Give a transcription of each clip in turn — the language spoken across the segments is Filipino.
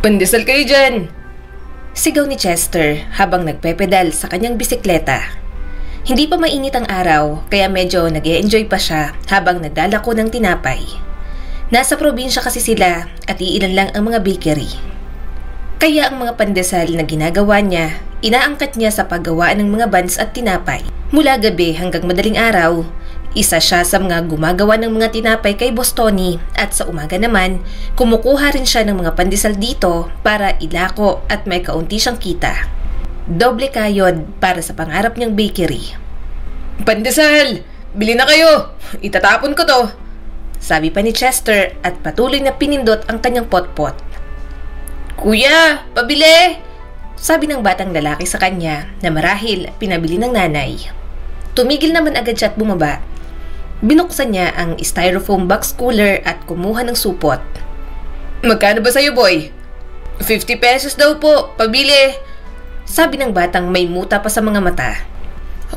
Pandesal kayo dyan! Sigaw ni Chester habang nagpepedal sa kanyang bisikleta. Hindi pa mainit ang araw kaya medyo nag-e-enjoy pa siya habang nagdalako ng tinapay. Nasa probinsya kasi sila at iilan lang ang mga bakery. Kaya ang mga pandesal na ginagawa niya, inaangkat niya sa paggawaan ng mga buns at tinapay. Mula gabi hanggang madaling araw, isa siya sa mga gumagawa ng mga tinapay kay Boss Tony at sa umaga naman, kumukuha rin siya ng mga pandesal dito para ilako at may kaunti siyang kita. Doble kayod para sa pangarap niyang bakery. Pandesal! Bili na kayo! Itatapon ko to! Sabi pa ni Chester at patuloy na pinindot ang kanyang potpot. Kuya! Pabili! Sabi ng batang lalaki sa kanya na marahil pinabili ng nanay. Tumigil naman agad siya at bumaba. Binuksan niya ang styrofoam box cooler at kumuha ng supot. Magkano ba sa'yo, boy? 50 pesos daw po, pabili. Sabi ng batang may muta pa sa mga mata.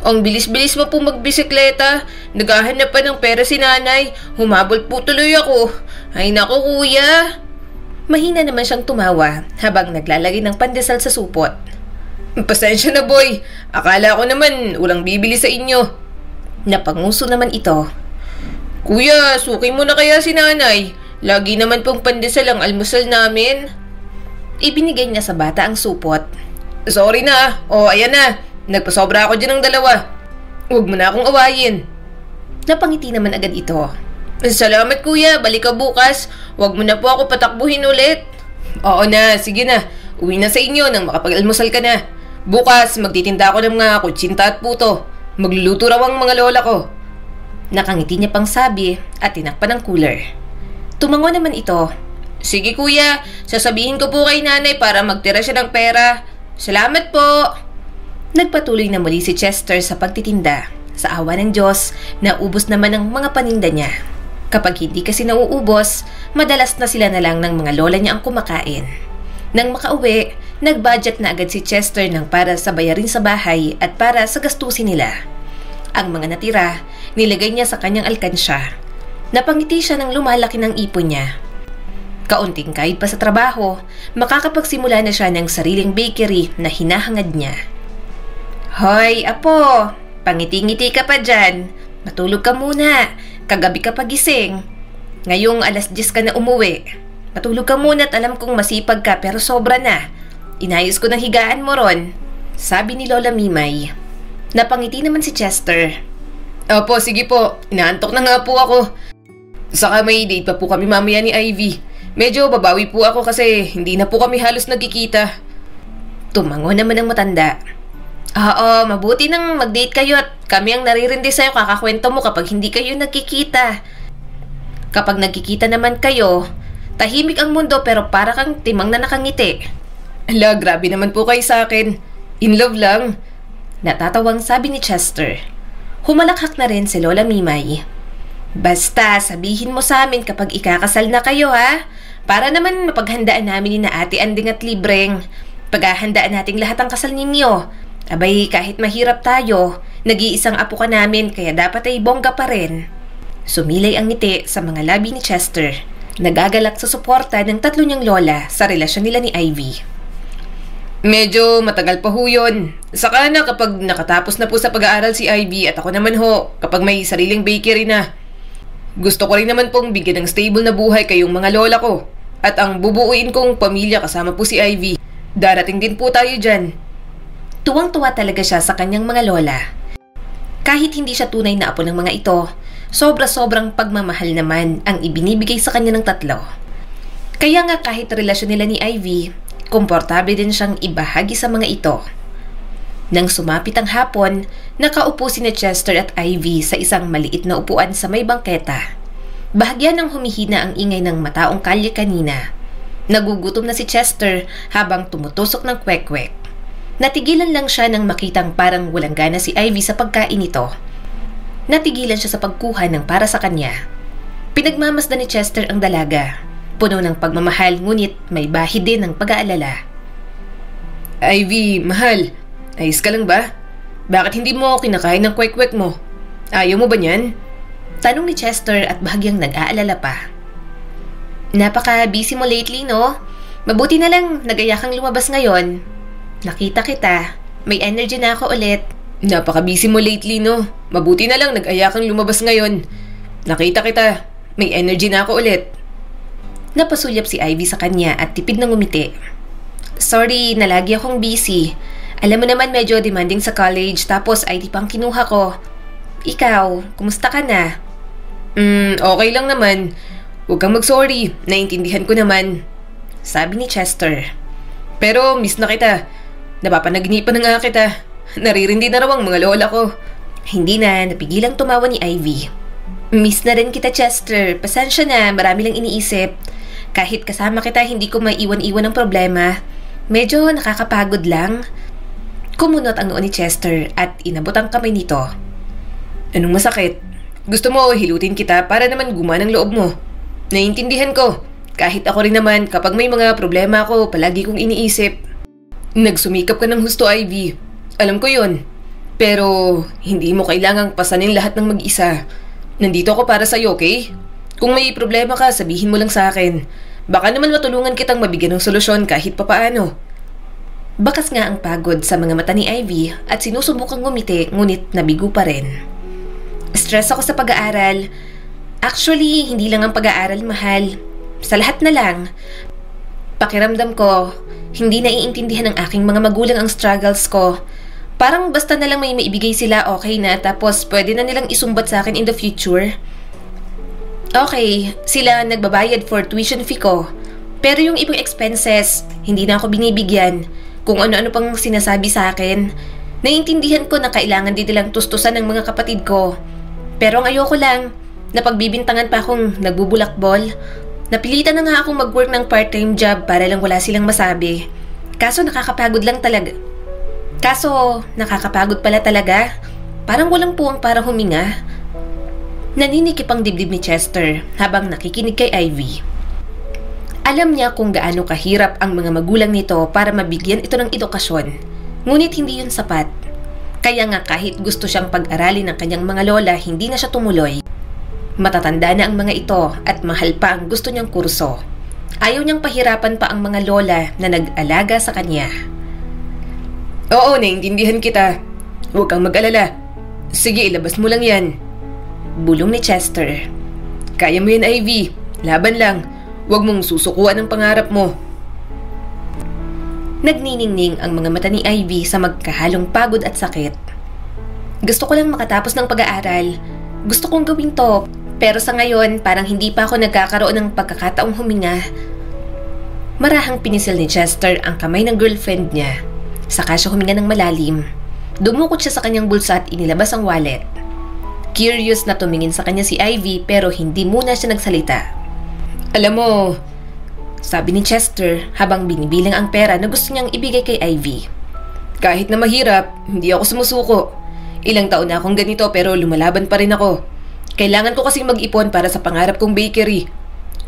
Ang bilis-bilis mo po magbisikleta. Naghahanap pa ng pera si nanay. Humabol po tuloy ako. Ay naku, kuya. Mahina naman siyang tumawa habang naglalagay ng pandesal sa supot. Pasensya na, boy. Akala ko naman walang bibili sa inyo. Napanguso naman ito. Kuya, suki mo na kaya si nanay. Lagi naman pong pandesal ang almusal namin. Ibinigay niya sa bata ang supot. Sorry na. O, ayan na. Nagpasobra ako dyan ng dalawa. Huwag mo na akong awayin. Napangiti naman agad ito. Salamat kuya, balik ka bukas. Huwag mo na po ako patakbuhin ulit. Oo na, sige na. Uwi na sa inyo nang makapag-almusal ka na. Bukas, magtitinda ako ng mga kutsinta at puto. Magluluto raw ang mga lola ko. Nakangiti niya pang sabi at tinakpan ng cooler. Tumango naman ito. Sige kuya, sasabihin ko po kay nanay para magtira siya ng pera. Salamat po. Nagpatuloy na muli si Chester sa pagtitinda. Sa awa ng Diyos, naubos naman ang mga paninda niya. Kapag hindi kasi nauubos, madalas na sila na lang ng mga lola niya ang kumakain. Nang makauwi, nag-budget na agad si Chester ng para sa bayarin sa bahay at para sa gastusin nila. Ang mga natira, nilagay niya sa kanyang alkansya. Napangiti siya nang lumalaki ng ipon niya. Kaunting kahit pa sa trabaho, makakapagsimula na siya ng sariling bakery na hinahangad niya. Hoy, apo! Pangiti-ngiti ka pa dyan. Matulog ka muna. Kagabi ka pagising. Ngayong 10:00 ka na umuwi. Matulog ka muna at alam kong masipag ka pero sobra na. Inayos ko ng higaan mo ron. Sabi ni Lola Mimay. Napangiti naman si Chester. Opo, sige po. Inaantok na nga po ako. Saka may date pa po kami mamaya ni Ivy. Medyo babawi po ako kasi hindi na po kami halos nagkikita. Tumango naman ang matanda. Oo, mabuti nang mag-date kayo at kami ang naririndi sa'yo kakakwento mo kapag hindi kayo nagkikita. Kapag nagkikita naman kayo, tahimik ang mundo pero para kang timang na nakangiti. Ala, grabe naman po kayo sa akin. In love lang. Natatawang sabi ni Chester. Humalakhak na rin si Lola Mimay. Basta sabihin mo sa amin kapag ikakasal na kayo ha. Para naman mapaghandaan namin ni na Ate Anding at Libreng. Paghahandaan nating lahat ang kasal ninyo. Abay, kahit mahirap tayo, nag-iisang apo ka namin kaya dapat ay bongga pa rin. Sumilay ang ngiti sa mga labi ni Chester. Nagagalak sa suporta ng tatlo niyang lola sa relasyon nila ni Ivy. Medyo matagal pa ho yun. Saka na kapag nakatapos na po sa pag-aaral si Ivy at ako naman ho kapag may sariling bakery na. Gusto ko rin naman pong bigyan ng stable na buhay kayong mga lola ko. At ang bubuuin kong pamilya kasama po si Ivy. Darating din po tayo dyan. Tuwang-tuwa talaga siya sa kanyang mga lola. Kahit hindi siya tunay na apo ng mga ito, sobra-sobrang pagmamahal naman ang ibinibigay sa kanya ng tatlo. Kaya nga kahit relasyon nila ni Ivy, komportable din siyang ibahagi sa mga ito. Nang sumapit ang hapon, nakaupo si Chester at Ivy sa isang maliit na upuan sa may bangketa. Bahagyan ng humihina ang ingay ng mataong kalye kanina. Nagugutom na si Chester habang tumutusok ng kwek-kwek. Natigilan lang siya nang makitang parang walang gana si Ivy sa pagkain nito. Natigilan siya sa pagkuha ng para sa kanya. Pinagmamasdan ni Chester ang dalaga. Puno ng pagmamahal ngunit may bahid din ng pag-aalala. Ivy, mahal. Ayos ka lang ba? Bakit hindi mo kinakain ng kwek-kwek mo? Ayaw mo ba niyan? Tanong ni Chester at bahagyang nag-aalala pa. Napaka-busy mo lately, no? Mabuti na lang nag-aya kang lumabas ngayon. Nakita kita. May energy na ako ulit. Napaka-busy mo lately, no? Mabuti na lang nag-aya kang lumabas ngayon. Nakita kita. May energy na ako ulit. Napasulyap si Ivy sa kanya at tipid na ngumiti. Sorry, nalagi akong busy. Alam mo naman medyo demanding sa college tapos IT pang kinuha ko. Ikaw, kumusta ka na? Okay lang naman. Huwag kang mag-sorry. Naiintindihan ko naman. Sabi ni Chester. Pero miss na kita. Napapanaginipan na nga kita. Naririndi na raw ang mga lola ko. Hindi na, napigilang tumawa ni Ivy. Miss na rin kita, Chester. Pasensya na, marami lang iniisip. Kahit kasama kita, hindi ko maiwan-iwan ang problema. Medyo nakakapagod lang. Kumunot ang noo ni Chester at inabot ang kamay nito. Anong masakit? Gusto mo hilutin kita para naman gumanang loob mo. Naiintindihan ko. Kahit ako rin naman, kapag may mga problema ako, palagi kong iniisip. Nagsumikap ka ng husto, Ivy. Alam ko yun. Pero hindi mo kailangang pasanin lahat ng mag-isa. Nandito ako para sa'yo, okay? Kung may problema ka, sabihin mo lang sa akin. Baka naman matulungan kitang mabigyan ng solusyon kahit papaano. Bakas nga ang pagod sa mga mata ni Ivy at sinusubukang ngumiti ngunit nabigo pa rin. Stress ako sa pag-aaral. Actually, hindi lang ang pag-aaral mahal. Sa lahat na lang. Pakiramdam ko, hindi naiintindihan ng aking mga magulang ang struggles ko. Parang basta na lang may maibigay sila okay na tapos pwede na nilang isumbat sa akin in the future. Okay, sila nagbabayad for tuition fee ko. Pero yung ibang expenses, hindi na ako binibigyan. Kung ano-ano pang sinasabi sa akin. Naiintindihan ko na kailangan din nilang tustusan ng mga kapatid ko. Pero ang ayoko lang, napagbibintangan pa akong nagbubulakbol. Napilitan na nga akong mag-work ng part-time job para lang wala silang masabi. Kaso nakakapagod pala talaga. Parang walang puwang para huminga. Naninikip ang dibdib ni Chester habang nakikinig kay Ivy. Alam niya kung gaano kahirap ang mga magulang nito para mabigyan ito ng edukasyon. Ngunit hindi yun sapat. Kaya nga kahit gusto siyang pag-aralin ng kanyang mga lola, hindi na siya tumuloy. Matatanda na ang mga ito at mahal pa ang gusto niyang kurso. Ayaw niyang pahirapan pa ang mga lola na nag-alaga sa kanya. Oo, naiintindihan kita. Huwag kang mag-alala. Sige, ilabas mo lang yan. Bulong ni Chester. Kaya mo yan, Ivy. Laban lang. Huwag mong susukuan ang pangarap mo. Nagniningning ang mga mata ni Ivy sa magkahalong pagod at sakit. Gusto ko lang makatapos ng pag-aaral. Gusto kong gawin to. Pero sa ngayon, parang hindi pa ako nagkakaroon ng pagkakataong huminga. Marahang pinisil ni Chester ang kamay ng girlfriend niya. Saka siya huminga ng malalim. Dumukot siya sa kanyang bulsa at inilabas ang wallet. Curious na tumingin sa kanya si Ivy pero hindi muna siya nagsalita. Alam mo, sabi ni Chester habang binibilang ang pera na gusto niyang ibigay kay Ivy. Kahit na mahirap, hindi ako sumusuko. Ilang taon na akong ganito pero lumalaban pa rin ako. Kailangan ko kasing mag-ipon para sa pangarap kong bakery.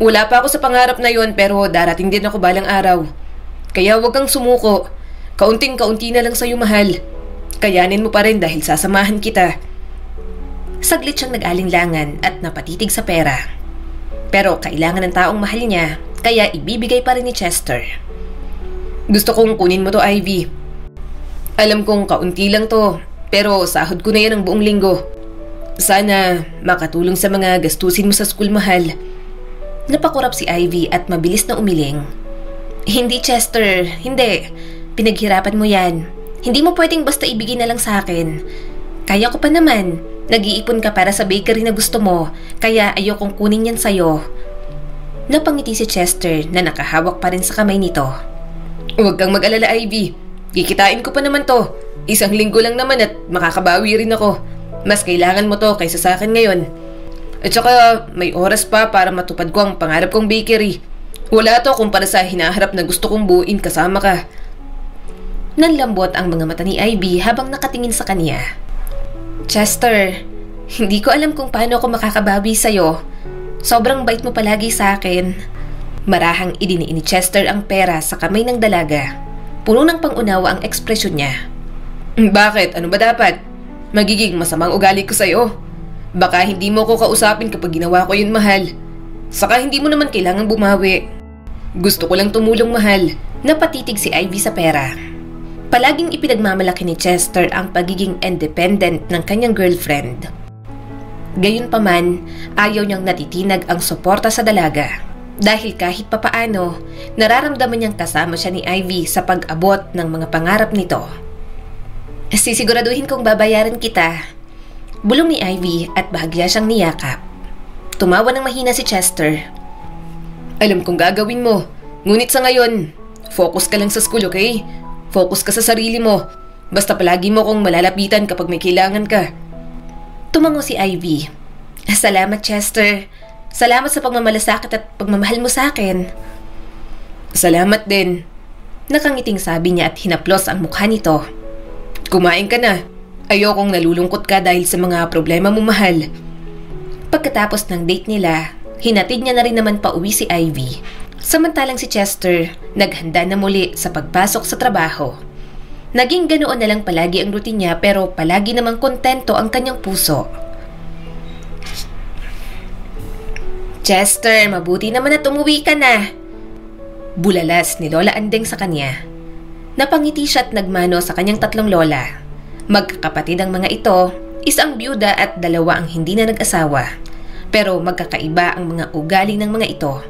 Wala pa ako sa pangarap na yon pero darating din ako balang araw. Kaya huwag kang sumuko. Kaunting-kaunti na lang sa'yo, mahal. Kayanin mo pa rin dahil sasamahan kita. Saglit siyang nag-alinlangan at napatitig sa pera. Pero kailangan ng taong mahal niya, kaya ibibigay pa rin ni Chester. Gusto kong kunin mo to, Ivy. Alam kong kaunti lang to, pero sahod ko na yan ang buong linggo. Sana makatulong sa mga gastusin mo sa school, mahal. Napakurap si Ivy at mabilis na umiling. Hindi, Chester. Hindi. Pinaghirapan mo yan. Hindi mo pwedeng basta ibigay na lang sa akin. Kaya ko pa naman. Nag-iipon ka para sa bakery na gusto mo, kaya ayokong kunin yan sa'yo. Napangiti si Chester na nakahawak pa rin sa kamay nito. Huwag kang mag-alala, Ivy. Kikitain ko pa naman to. Isang linggo lang naman at makakabawi rin ako. Mas kailangan mo to kaysa sa akin ngayon. At saka may oras pa para matupad ko ang pangarap kong bakery. Wala to kumpara sa hinaharap na gusto kong buuin kasama ka. Nanlambot ang mga mata ni Ivy habang nakatingin sa kanya. Chester, hindi ko alam kung paano ako makakabawi sa'yo. Sobrang bait mo palagi sa akin. Marahang idiniin ni Chester ang pera sa kamay ng dalaga. Puno ng pangunawa ang ekspresyon niya. Bakit? Ano ba dapat? Magiging masamang ugali ko sa'yo. Baka hindi mo ko kausapin kapag ginawa ko yun, mahal. Saka hindi mo naman kailangang bumawi. Gusto ko lang tumulong, mahal. Napatitig si Ivy sa pera. Palaging ipinagmamalaki ni Chester ang pagiging independent ng kanyang girlfriend. Gayunpaman, ayaw niyang natitinag ang suporta sa dalaga. Dahil kahit papaano, nararamdaman niyang kasama siya ni Ivy sa pag-abot ng mga pangarap nito. Sisiguraduhin kong babayaran kita. Bulong ni Ivy at bahagya siyang niyakap. Tumawa ng mahina si Chester. Alam kong gagawin mo. Ngunit sa ngayon, focus ka lang sa school, okay? Focus ka sa sarili mo. Basta palagi mo kong malalapitan kapag may kailangan ka. Tumango si Ivy. Salamat, Chester. Salamat sa pagmamalasakit at pagmamahal mo sa akin. Salamat din. Nakangiting sabi niya at hinaplos ang mukha nito. Kumain ka na. Ayokong nalulungkot ka dahil sa mga problema mo, mahal. Pagkatapos ng date nila, hinatid niya na rin naman pauwi si Ivy. Samantalang si Chester, naghanda na muli sa pagpasok sa trabaho. Naging ganoon na lang palagi ang routine niya pero palagi namang kontento ang kanyang puso. Chester, mabuti naman at umuwi ka na. Bulalas ni Lola Andeng sa kanya. Napangiti siya at nagmano sa kanyang 3 lola. Magkakapatid ang mga ito, isang byuda at 2 ang hindi na nag-asawa. Pero magkakaiba ang mga ugali ng mga ito.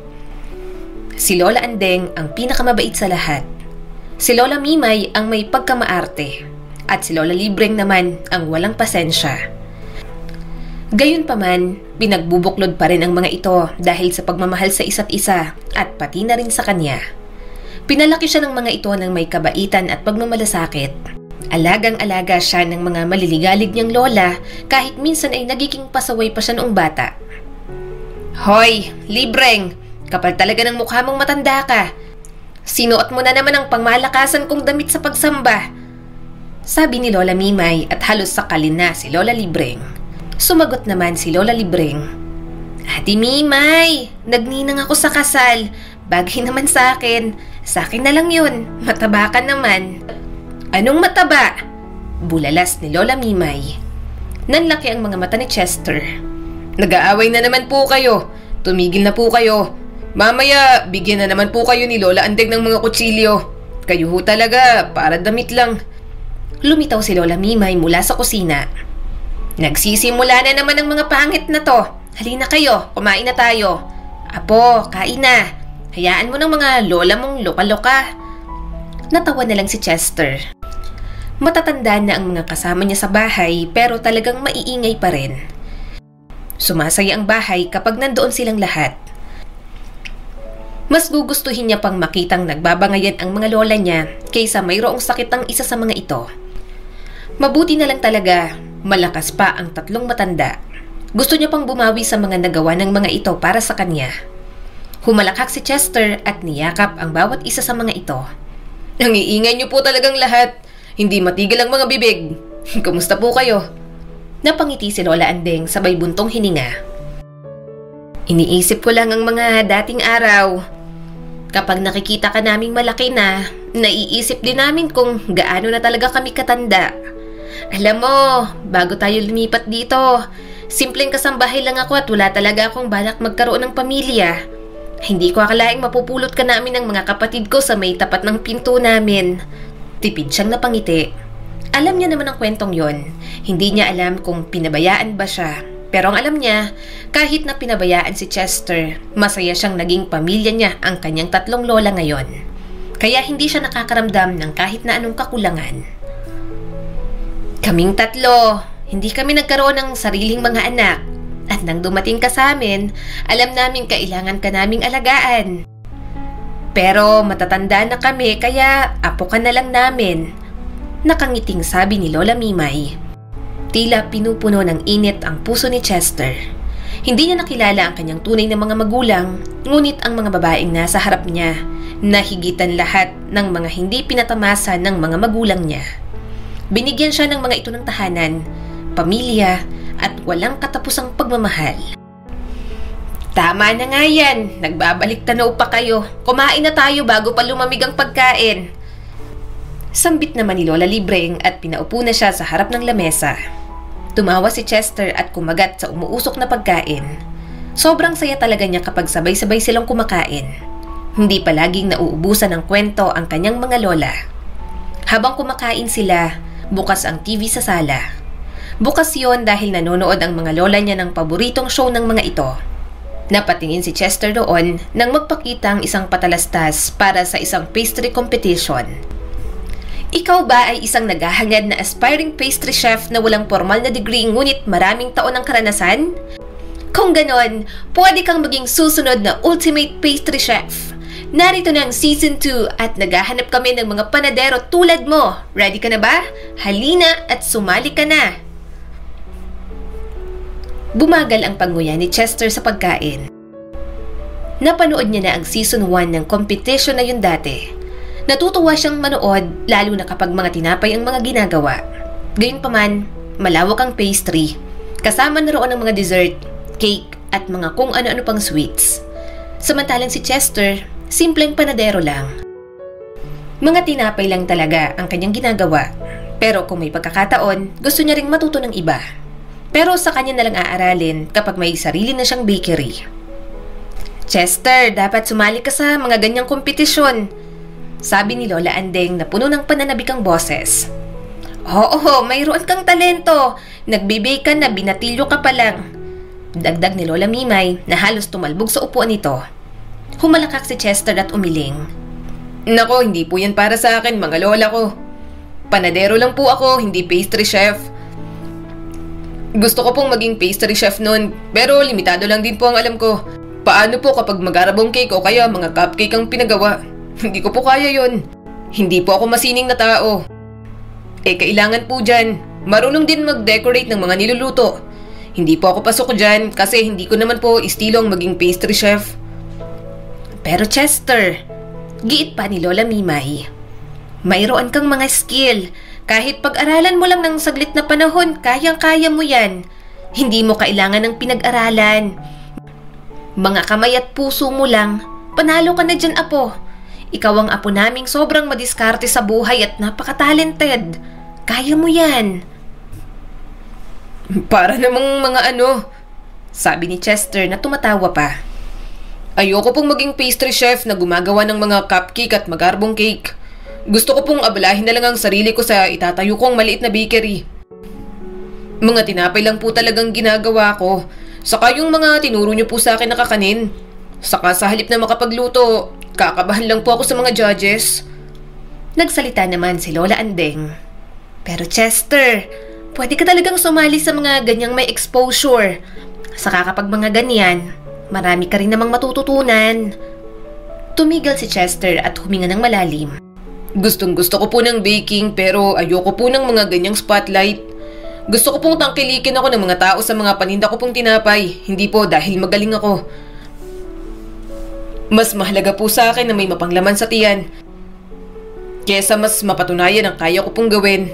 Si Lola Andeng ang pinakamabait sa lahat. Si Lola Mimay ang may pagkamaarte. At si Lola Libreng naman ang walang pasensya. Gayunpaman, pinagbubuklod pa rin ang mga ito dahil sa pagmamahal sa isa't isa at pati na rin sa kanya. Pinalaki siya ng mga ito ng may kabaitan at pagmamalasakit. Alagang-alaga siya ng mga maliligalig niyang lola kahit minsan ay nagiging pasaway pa siya noong bata. Hoy, Libreng! Kapal talaga ng mukha mong matanda ka. Sinuot mo na naman ang pangmalakasan kong damit sa pagsamba. Sabi ni Lola Mimay at halos sakalin na si Lola Libreng. Sumagot naman si Lola Libreng. Ate Mimay, nagninang ako sa kasal. Bagay naman sa akin. Sa akin na lang yun. Mataba ka naman. Anong mataba? Bulalas ni Lola Mimay. Nanlaki ang mga mata ni Chester. Nag-aaway na naman po kayo. Tumigil na po kayo. Mamaya, bigyan na naman po kayo ni Lola Andeng ng mga kutsilyo. Kayo ho talaga, para damit lang. Lumitaw si Lola Mimay mula sa kusina. Nagsisimula na naman ang mga pangit na to. Halina kayo, kumain na tayo. Apo, kain na. Hayaan mo ng mga lola mong loka-loka. Natawa na lang si Chester. Matatanda na ang mga kasama niya sa bahay pero talagang maiingay pa rin. Sumasaya ang bahay kapag nandoon silang lahat. Mas gugustuhin niya pang makitang nagbabangayan ang mga lola niya kaysa mayroong sakit ang isa sa mga ito. Mabuti na lang talaga, malakas pa ang 3 matanda. Gusto niya pang bumawi sa mga nagawa ng mga ito para sa kanya. Humalakhak si Chester at niyakap ang bawat isa sa mga ito. Ang iingay niyo po talagang lahat. Hindi matigil ang mga bibig. Kamusta po kayo? Napangiti si Lola Andeng sabay buntong hininga. Iniisip ko lang ang mga dating araw. Kapag nakikita ka naming malaki na, naiisip din namin kung gaano na talaga kami katanda. Alam mo, bago tayo lumipat dito, simpleng kasambahay lang ako at wala talaga akong balak magkaroon ng pamilya. Hindi ko akalaing mapupulot ka namin ng mga kapatid ko sa may tapat ng pinto namin. Tipid siyang napangiti. Alam niya naman ang kwentong yon. Hindi niya alam kung pinabayaan ba siya. Pero ang alam niya, kahit na pinabayaan si Chester, masaya siyang naging pamilya niya ang kanyang 3 lola ngayon. Kaya hindi siya nakakaramdam ng kahit na anong kakulangan. Kaming 3, hindi kami nagkaroon ng sariling mga anak. At nang dumating ka sa amin, alam namin kailangan ka naming alagaan. Pero matatanda na kami kaya apo ka na lang namin. Nakangiting sabi ni Lola Mimay. Tila pinupuno ng init ang puso ni Chester. Hindi niya nakilala ang kanyang tunay na mga magulang, ngunit ang mga babaeng nasa harap niya, nahigitan lahat ng mga hindi pinatamasa ng mga magulang niya. Binigyan siya ng mga ito ng tahanan, pamilya, at walang katapusang pagmamahal. Tama na nga yan, nagbabalik tanaw pa kayo. Kumain na tayo bago pa lumamig ang pagkain. Sambit naman ni Lola Libreng at pinaupo na siya sa harap ng lamesa. Tumawa si Chester at kumagat sa umuusok na pagkain. Sobrang saya talaga niya kapag sabay-sabay silang kumakain. Hindi palaging nauubusan ng kwento ang kanyang mga lola. Habang kumakain sila, bukas ang TV sa sala. Bukas yon dahil nanonood ang mga lola niya ng paboritong show ng mga ito. Napatingin si Chester doon nang magpakita ang isang patalastas para sa isang pastry competition. Ikaw ba ay isang naghahangad na aspiring pastry chef na walang formal na degree ngunit maraming taon ng karanasan? Kung ganon, pwede kang maging susunod na ultimate pastry chef. Narito na ang season 2 at naghahanap kami ng mga panadero tulad mo. Ready ka na ba? Halina at sumali ka na. Bumagal ang panguya ni Chester sa pagkain. Napanood niya na ang season 1 ng competition na yun dati. Natutuwa siyang manood lalo na kapag mga tinapay ang mga ginagawa. Gayunpaman, malawak ang pastry. Kasama na roon ang mga dessert, cake at mga kung ano-ano pang sweets. Samantalang si Chester, simpleng panadero lang. Mga tinapay lang talaga ang kanyang ginagawa. Pero kung may pagkakataon, gusto niya ring matuto ng iba. Pero sa kanya na lang aaralin kapag may sarili na siyang bakery. Chester, dapat sumali ka sa mga ganyang kompetisyon. Sabi ni Lola Andeng na puno ng pananabikang boses. Oo, mayroon kang talento. Nagbibake ka na binatilyo ka pa lang. Dagdag ni Lola Mimay na halos tumalbog sa upuan nito. Humalakak si Chester at umiling. Nako, hindi po yan para sa akin, mga lola ko. Panadero lang po ako, hindi pastry chef. Gusto ko pong maging pastry chef noon, pero limitado lang din po ang alam ko. Paano po kapag magarabong cake o kaya mga cupcake ang pinagawa? Hindi ko po kaya yon. Hindi po ako masining na tao. Kailangan po dyan. Marunong din mag-decorate ng mga niluluto. Hindi po ako pasok dyan kasi hindi ko naman po istilong maging pastry chef. Pero Chester, giit pa ni Lola Mimay. Mayroon kang mga skill. Kahit pag-aralan mo lang ng saglit na panahon, kayang-kaya mo yan. Hindi mo kailangan ng pinag-aralan. Mga kamay at puso mo lang, panalo ka na dyan, apo. Ikaw ang apo naming sobrang madiskarte sa buhay at napaka-talented. Kaya mo yan. Para namang mga ano, sabi ni Chester na tumatawa pa. Ayoko pong maging pastry chef na gumagawa ng mga cupcake at magarbong cake. Gusto ko pong abalahin na lang ang sarili ko sa itatayo kong maliit na bakery. Mga tinapay lang po talagang ginagawa ko. Saka yung mga tinuro niyo po sa akin na kakanin. Saka sa halip na makapagluto, kakabahan lang po ako sa mga judges. Nagsalita naman si Lola Andeng. Pero Chester, pwede ka talagang sumali sa mga ganyang may exposure. Saka kapag mga ganyan, marami ka rin namang matututunan. Tumigil si Chester at huminga ng malalim. Gustong gusto ko po ng baking pero ayoko po ng mga ganyang spotlight. Gusto ko pong tangkilikin ako ng mga tao sa mga paninda ko pong tinapay. Hindi po dahil magaling ako. Mas mahalaga po sa akin na may mapanglaman sa tiyan kesa mas mapatunayan ang kaya ko pong gawin.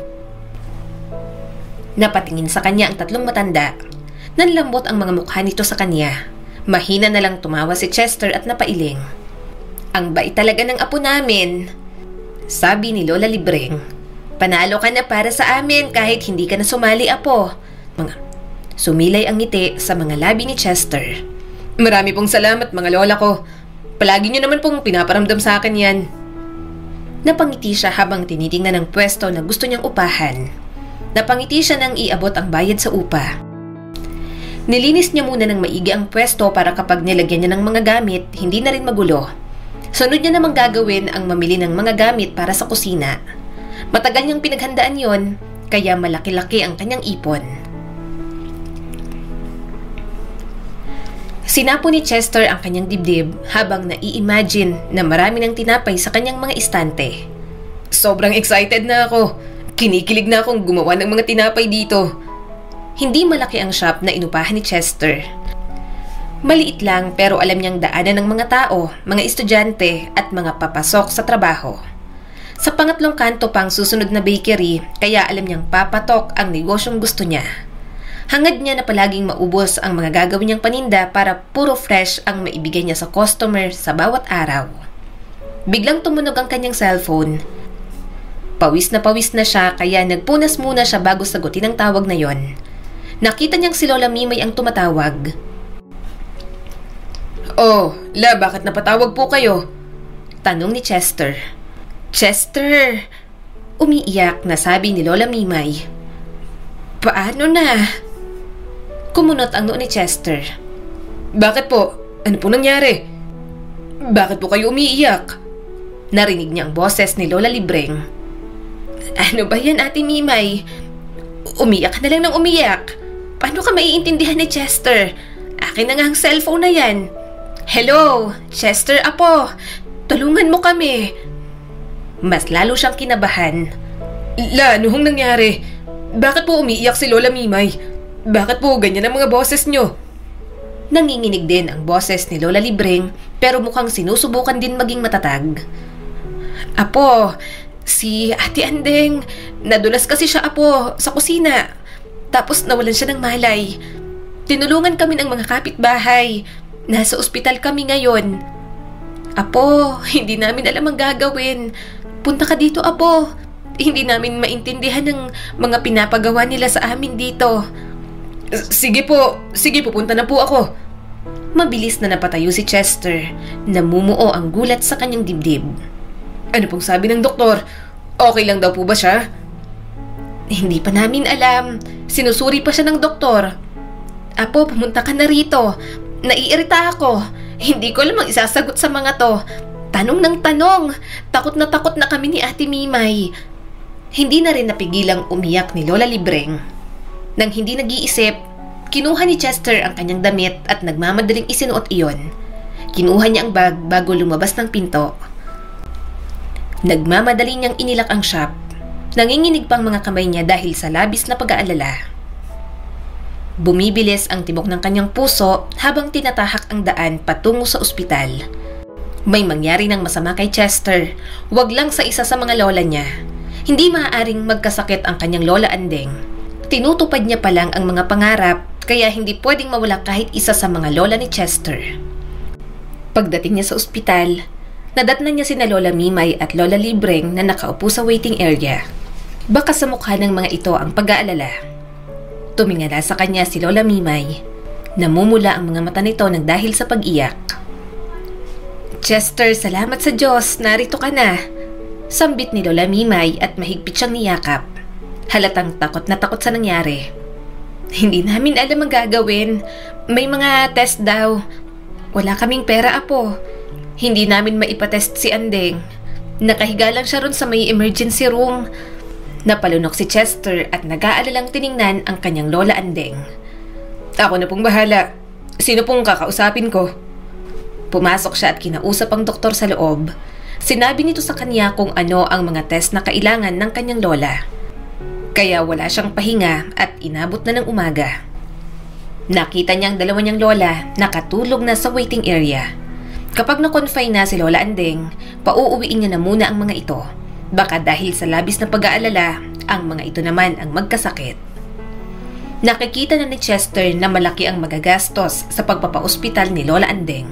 Napatingin sa kanya ang tatlong matanda. Nanlambot ang mga mukha nito sa kanya. Mahina na lang tumawa si Chester at napailing. Ang bait talaga ng apo namin, sabi ni Lola Libreng. Panalo ka na para sa amin kahit hindi ka na sumali, apo. Sumilay ang ngiti sa mga labi ni Chester. Marami pong salamat, mga lola ko. Palagi niyo naman pong pinaparamdam sa akin yan. Napangiti siya habang tinitingnan ang pwesto na gusto niyang upahan. Napangiti siya nang iabot ang bayad sa upa. Nilinis niya muna ng maigi ang pwesto para kapag nilagyan niya ng mga gamit, hindi na rin magulo. Sunod niya namang gagawin ang mamili ng mga gamit para sa kusina. Matagal niyang pinaghandaan yon, kaya malaki-laki ang kanyang ipon. Sinapo ni Chester ang kanyang dibdib habang nai-imagine na marami ng tinapay sa kanyang mga istante. Sobrang excited na ako. Kinikilig na akong gumawa ng mga tinapay dito. Hindi malaki ang shop na inupahan ni Chester. Maliit lang pero alam niyang daanan ng mga tao, mga estudyante at mga papasok sa trabaho. Sa pangatlong kanto pang susunod na bakery, kaya alam niyang papatok ang negosyong gusto niya. Hangad niya na palaging maubos ang mga gagawin niyang paninda para puro fresh ang maibigay niya sa customer sa bawat araw. Biglang tumunog ang kanyang cellphone. Pawis na siya kaya nagpunas muna siya bago sagutin ang tawag na yon. Nakita niyang si Lola Mimay ang tumatawag. Oh, La, bakit napatawag po kayo? Tanong ni Chester. Chester! Umiiyak na sabi ni Lola Mimay. Paano na? Kumunot ang noo ni Chester. Bakit po? Ano po nangyari? Bakit po kayo umiiyak? Narinig niya ang boses ni Lola Libreng. Ano ba yan, Ate Mimay? Umiyak ka na lang ng umiyak. Paano ka maiintindihan ni Chester? Akin na nga ang cellphone na yan. Hello, Chester apo. Tulungan mo kami. Mas lalo siyang kinabahan. La, ano hong nangyari? Bakit po umiiyak si Lola Mimay? Bakit po ganyan ang mga boses nyo? Nanginginig din ang boses ni Lola Libreng pero mukhang sinusubukan din maging matatag. Apo, si Ate Andeng, nadulas kasi siya apo sa kusina. Tapos nawalan siya ng malay. Tinulungan kami ng mga kapitbahay. Nasa ospital kami ngayon. Apo, hindi namin alam ang gagawin. Punta ka dito, apo. Hindi namin maintindihan ang mga pinapagawa nila sa amin dito. Sige po, pupunta na po ako. Mabilis na napatayo si Chester. Namumuo ang gulat sa kanyang dibdib. Ano pong sabi ng doktor? Okay lang daw po ba siya? Hindi pa namin alam. Sinusuri pa siya ng doktor. Apo, pumunta ka na rito. Naiirita ako. Hindi ko alam ang isasagot sa mga to. Tanong ng tanong. Takot na kami ni Ate Mimay. Hindi na rin napigilang umiyak ni Lola Libreng. Nang hindi nag-iisip, kinuha ni Chester ang kanyang damit at nagmamadaling isinuot iyon. Kinuha niya ang bag bago lumabas ng pinto. Nagmamadali niyang inilak ang shop. Nanginginig pang mga kamay niya dahil sa labis na pag-aalala. Bumibilis ang tibok ng kanyang puso habang tinatahak ang daan patungo sa ospital. May mangyari ng masama kay Chester, wag lang sa isa sa mga lola niya. Hindi maaaring magkasakit ang kanyang Lola Andeng. Tinutupad niya pa lang ang mga pangarap kaya hindi pwedeng mawala kahit isa sa mga lola ni Chester. Pagdating niya sa ospital, nadatnan niya sina Lola Mimay at Lola Libreng na nakaupo sa waiting area. Baka sa mukha ng mga ito ang pag-aalala. Tumingala sa kanya si Lola Mimay. Namumula ang mga mata nito ng dahil sa pag-iyak. Chester, salamat sa Diyos, narito ka na. Sambit ni Lola Mimay at mahigpit siyang niyakap. Halatang takot na takot sa nangyari. Hindi namin alam ang gagawin. May mga test daw. Wala kaming pera, apo. Hindi namin maipatest si Andeng. Nakahiga lang siya ron sa may emergency room. Napalunok si Chester at nag-aalalang tiningnan ang kanyang Lola Andeng. Ako na pong bahala. Sino pong kakausapin ko? Pumasok siya at kinausap ang doktor sa loob. Sinabi nito sa kanya kung ano ang mga test na kailangan ng kanyang lola. Kaya wala siyang pahinga at inabot na ng umaga. Nakita niya ang dalawa niyang lola nakatulog na sa waiting area. Kapag na-confine na si Lola Andeng, pauuwiin niya na muna ang mga ito. Baka dahil sa labis na pag-aalala, ang mga ito naman ang magkasakit. Nakikita na ni Chester na malaki ang magagastos sa pagpapa-ospital ni Lola Andeng.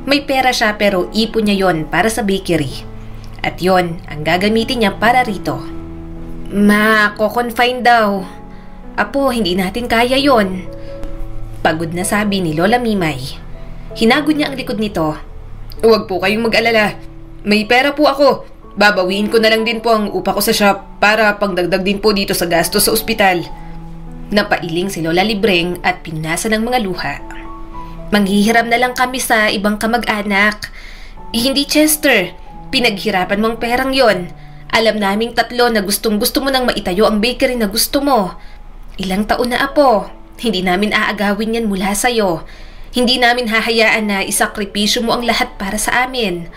May pera siya pero ipon niya yon para sa bakery. At yon ang gagamitin niya para rito. Ma, ko-confine daw. Apo, hindi natin kaya yon. Pagod na sabi ni Lola Mimay. Hinagod niya ang likod nito. Huwag po kayong mag-alala. May pera po ako. Babawiin ko na lang din po ang upa ko sa shop para pangdagdag din po dito sa gasto sa ospital. Napailing si Lola Libreng at pinasa ng mga luha. Manghihiram na lang kami sa ibang kamag-anak. Hindi, Chester. Pinaghirapan mong perang yon. Alam naming tatlo na gustong-gusto mo nang maitayo ang bakery na gusto mo. Ilang taon na, apo. Hindi namin aagawin yan mula sa'yo. Hindi namin hahayaan na isakripisyo mo ang lahat para sa amin.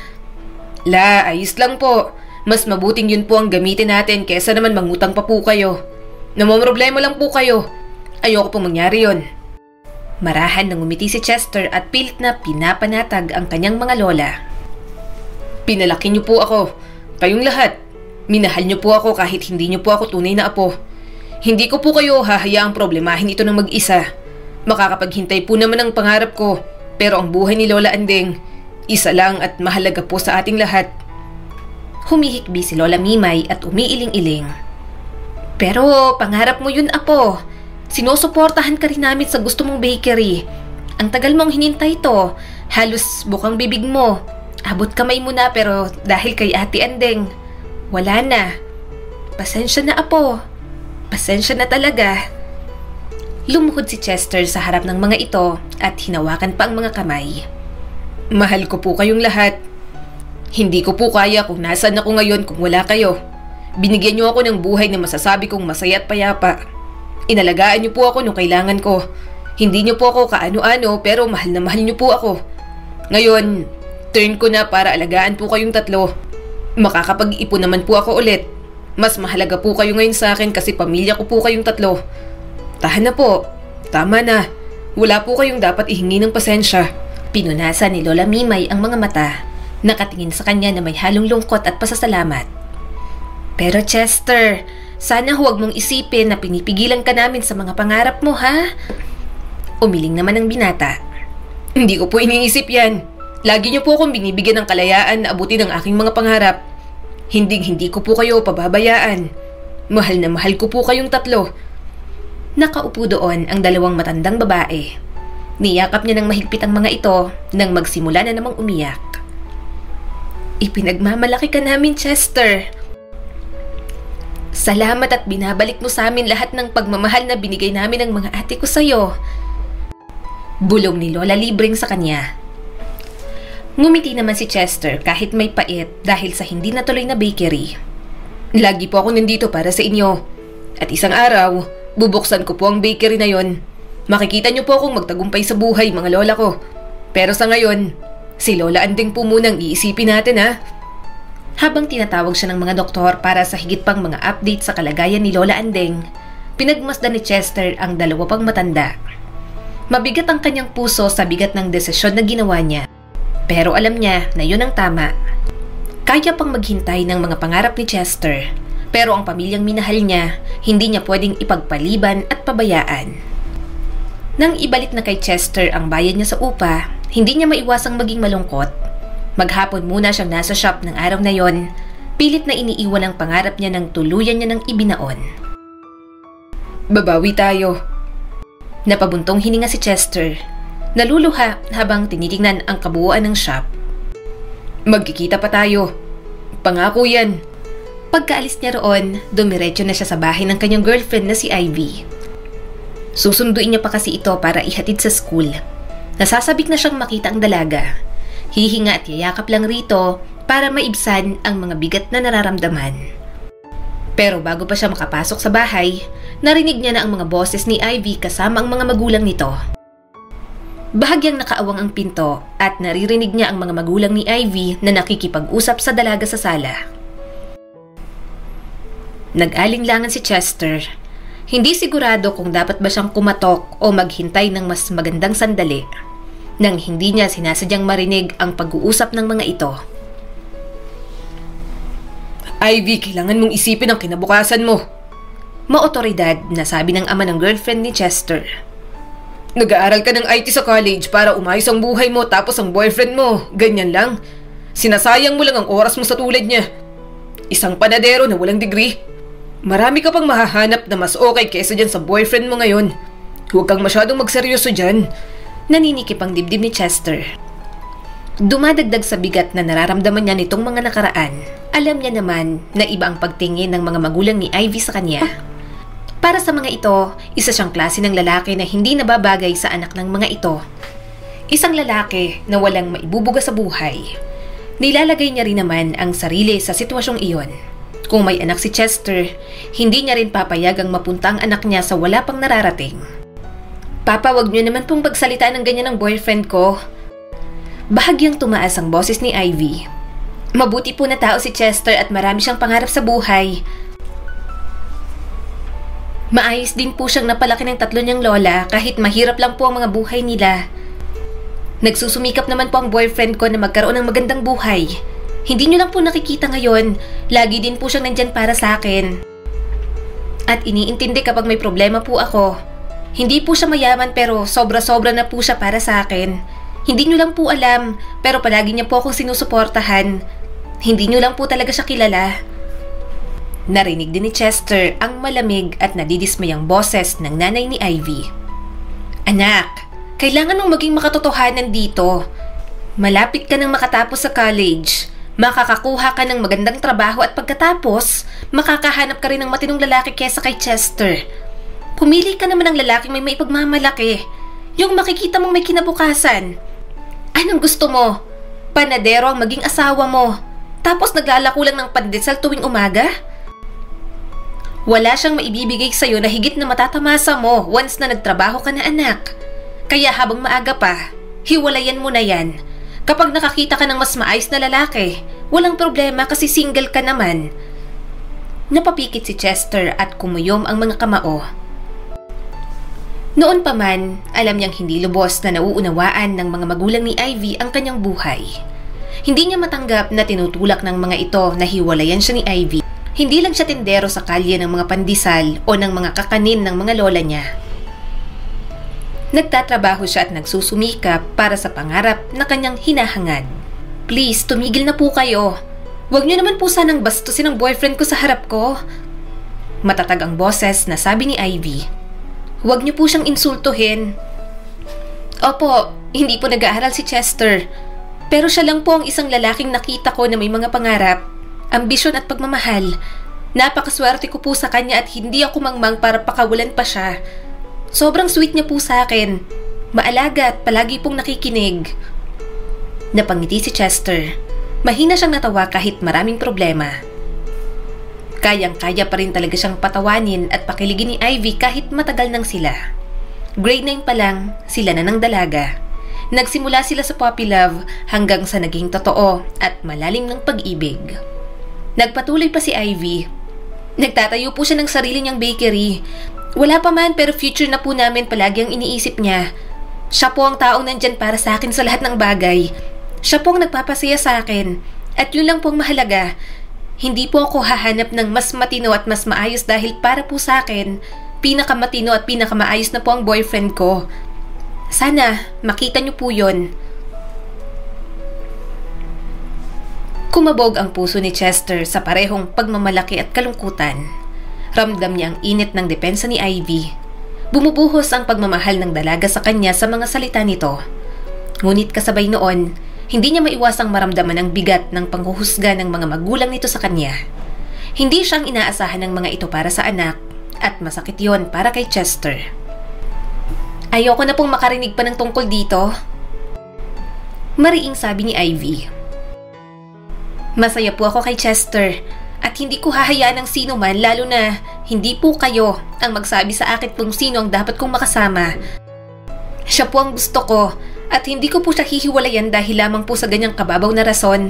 La, ayos lang po. Mas mabuting yun po ang gamitin natin kesa naman mangutang pa po kayo. Namomroblema lang po kayo. Ayoko pong mangyari yun. Marahan nang umiti si Chester at pilit na pinapanatag ang kanyang mga lola. Pinalaki niyo po ako. Kayong lahat. Minahal niyo po ako kahit hindi niyo po ako tunay na apo. Hindi ko po kayo hahayaang problemahin ito ng mag-isa. Makakapaghintay po naman ang pangarap ko. Pero ang buhay ni Lola Andeng, isa lang at mahalaga po sa ating lahat. Humihikbi si Lola Mimay at umiiling-iling. Pero pangarap mo yun, apo. Sinusuportahan ka rin namin sa gusto mong bakery. Ang tagal mong hinintay to. Halos bukang bibig mo. abot kamay mo na pero dahil kay Ate Andeng, wala na. Pasensya na apo. Pasensya na talaga. Lumuhod si Chester sa harap ng mga ito at hinawakan pa ang mga kamay. Mahal ko po kayong lahat. Hindi ko po kaya kung nasaan ako ngayon kung wala kayo. Binigyan niyo ako ng buhay na masasabi kong masaya at payapa. Inalagaan niyo po ako nung kailangan ko. Hindi niyo po ako kaano-ano pero mahal na mahal niyo po ako. Ngayon, turn ko na para alagaan po kayong tatlo. Makakapag-ipon naman po ako ulit. Mas mahalaga po kayo ngayon sa akin kasi pamilya ko po kayong tatlo. Tahan na po. Tama na. Wala po kayong dapat ihingi ng pasensya. Pinunasan ni Lola Mimay ang mga mata. Nakatingin sa kanya na may halong lungkot at pasasalamat. Pero Chester, sana huwag mong isipin na pinipigilan ka namin sa mga pangarap mo, ha? Umiling naman ang binata. Hindi ko po iniisip yan. Lagi niyo po akong binibigyan ng kalayaan na abutin ang aking mga pangarap. Hindi ko po kayo pababayaan. Mahal na mahal ko po kayong tatlo. Nakaupo doon ang dalawang matandang babae. Niyakap niya ng mahigpit ang mga ito nang magsimula na namang umiyak. Ipinagmamalaki ka namin, Chester. Salamat at binabalik mo sa amin lahat ng pagmamahal na binigay namin ng mga ate ko sa'yo. Bulong ni Lola Libreng sa kanya. Ngumiti naman si Chester kahit may pait dahil sa hindi natuloy na bakery. Lagi po ako nandito para sa inyo. At isang araw, bubuksan ko po ang bakery na yon. Makikita niyo po akong magtagumpay sa buhay, mga lola ko. Pero sa ngayon, si Lola Andeng po munang iisipin natin, ha? Habang tinatawag siya ng mga doktor para sa higit pang mga update sa kalagayan ni Lola Andeng, pinagmasdan ni Chester ang dalawa pang matanda. Mabigat ang kanyang puso sa bigat ng desisyon na ginawa niya. Pero alam niya na yun ang tama. Kaya pang maghintay ng mga pangarap ni Chester. Pero ang pamilyang minahal niya, hindi niya pwedeng ipagpaliban at pabayaan. Nang ibalik na kay Chester ang bayad niya sa upa, hindi niya maiwasang maging malungkot. Maghapon muna siyang nasa shop ng araw na yon, pilit na iniiwan ang pangarap niya nang tuluyan niya ng ibinaon. Babawi tayo. Napabuntong hininga si Chester. Naluluha habang tinitingnan ang kabuuan ng shop. Magkikita pa tayo. Pangako yan. Pagkaalis niya roon, dumiretso na siya sa bahay ng kanyang girlfriend na si Ivy. Susunduin niya pa kasi ito para ihatid sa school. Nasasabik na siyang makita ang dalaga. Hihinga at yayakap lang rito para maibsan ang mga bigat na nararamdaman. Pero bago pa siya makapasok sa bahay, narinig niya na ang mga boses ni Ivy kasama ang mga magulang nito. Bahagyang nakaawang ang pinto at naririnig niya ang mga magulang ni Ivy na nakikipag-usap sa dalaga sa sala. Nag-alinlangan si Chester. Hindi sigurado kung dapat ba siyang kumatok o maghintay ng mas magandang sandali nang hindi niya sinasadyang marinig ang pag-uusap ng mga ito. Ivy, kailangan mong isipin ang kinabukasan mo. Maotoridad na sabi ng ama ng girlfriend ni Chester. Nag-aaral ka ng IT sa college para umayos ang buhay mo tapos ang boyfriend mo, ganyan lang. Sinasayang mo lang ang oras mo sa tulad niya. Isang panadero na walang degree. Marami ka pang mahahanap na mas okay kesa dyan sa boyfriend mo ngayon. Huwag kang masyadong magseryoso dyan. Naninikip ang dibdib ni Chester. Dumadagdag sa bigat na nararamdaman niya nitong mga nakaraan. Alam niya naman na iba ang pagtingin ng mga magulang ni Ivy sa kanya. Para sa mga ito, isa siyang klase ng lalaki na hindi nababagay sa anak ng mga ito. Isang lalaki na walang maibubuga sa buhay. Nilalagay niya rin naman ang sarili sa sitwasyong iyon. Kung may anak si Chester, hindi niya rin papayagang mapunta ang anak niya sa wala pang nararating. Papa, wag niyo naman pong pagsalita ng ganyan ng boyfriend ko. Bahagyang tumaas ang boses ni Ivy. Mabuti po na tao si Chester at marami siyang pangarap sa buhay. Maayos din po siyang napalaki ng tatlo niyang lola kahit mahirap lang po ang mga buhay nila. Nagsusumikap naman po ang boyfriend ko na magkaroon ng magandang buhay. Hindi niyo lang po nakikita ngayon, lagi din po siyang nandyan para sa akin. At iniintindi kapag may problema po ako. Hindi po siya mayaman pero sobra-sobra na po siya para sa akin. Hindi niyo lang po alam pero palagi niya po akong sinusuportahan. Hindi niyo lang po talaga siya kilala. Narinig din ni Chester ang malamig at nadidismayang boses ng nanay ni Ivy. Anak, kailangan mong maging makatotohanan dito. Malapit ka nang makatapos sa college. Makakakuha ka ng magandang trabaho at pagkatapos, makakahanap ka rin ng matinong lalaki kesa kay Chester. Pumili ka naman ng lalaking may maipagmamalaki. Yung makikita mong may kinabukasan. Anong gusto mo? Panadero ang maging asawa mo. Tapos naglalako lang ng pandesal tuwing umaga? Wala siyang maibibigay sa'yo na higit na matatamasa mo once na nagtrabaho ka na anak. Kaya habang maaga pa, hiwalayan mo na yan. Kapag nakakita ka ng mas maayos na lalaki, walang problema kasi single ka naman. Napapikit si Chester at kumuyom ang mga kamao. Noon pa man, alam niyang hindi lubos na nauunawaan ng mga magulang ni Ivy ang kanyang buhay. Hindi niya matanggap na tinutulak ng mga ito na hiwalayan siya ni Ivy. Hindi lang siya tindero sa kalye ng mga pandesal o ng mga kakanin ng mga lola niya. Nagtatrabaho siya at nagsusumikap para sa pangarap na kanyang hinahangad. Please, tumigil na po kayo. Huwag niyo naman po sanang bastusin ang boyfriend ko sa harap ko. Matatag ang boses na sabi ni Ivy. Huwag niyo po siyang insultuhin. Opo, hindi po nag-aaral si Chester. Pero siya lang po ang isang lalaking nakita ko na may mga pangarap, ambisyon at pagmamahal. Napakaswerte ko po sa kanya at hindi ako mangmang para pakawalan pa siya. Sobrang sweet niya po sa akin. Maalaga at palagi pong nakikinig. Napangiti si Chester. Mahina siyang natawa kahit maraming problema. Kayang-kaya pa rin talaga siyang patawanin at pakiligin ni Ivy kahit matagal nang sila. Grade 9 pa lang, sila na ng dalaga. Nagsimula sila sa puppy love hanggang sa naging totoo at malalim ng pag-ibig. Nagpatuloy pa si Ivy. Nagtatayo po siya ng sarili niyang bakery. Wala pa man pero future na po namin palagi ang iniisip niya. Siya po ang taong nandyan para sa akin sa lahat ng bagay. Siya po ang nagpapasaya sa akin. At yun lang po ang mahalaga. Hindi po ako hahanap ng mas matino at mas maayos dahil para po sa akin, pinakamatino at pinakamaayos na po ang boyfriend ko. Sana makita niyo po yun. Kumabog ang puso ni Chester sa parehong pagmamalaki at kalungkutan. Ramdam niya ang init ng depensa ni Ivy. Bumubuhos ang pagmamahal ng dalaga sa kanya sa mga salita nito. Ngunit kasabay noon, hindi niya maiwasang maramdaman ang bigat ng panghuhusga ng mga magulang nito sa kanya. Hindi siyang inaasahan ng mga ito para sa anak at masakit yon para kay Chester. Ayoko na pong makarinig pa ng tungkol dito. Mariing sabi ni Ivy. Masaya po ako kay Chester at hindi ko hahayaan ng sino man lalo na hindi po kayo ang magsabi sa akin kung sino ang dapat kong makasama. Siya po ang gusto ko at hindi ko po siya hihiwalayan dahil lamang po sa ganyang kababaw na rason.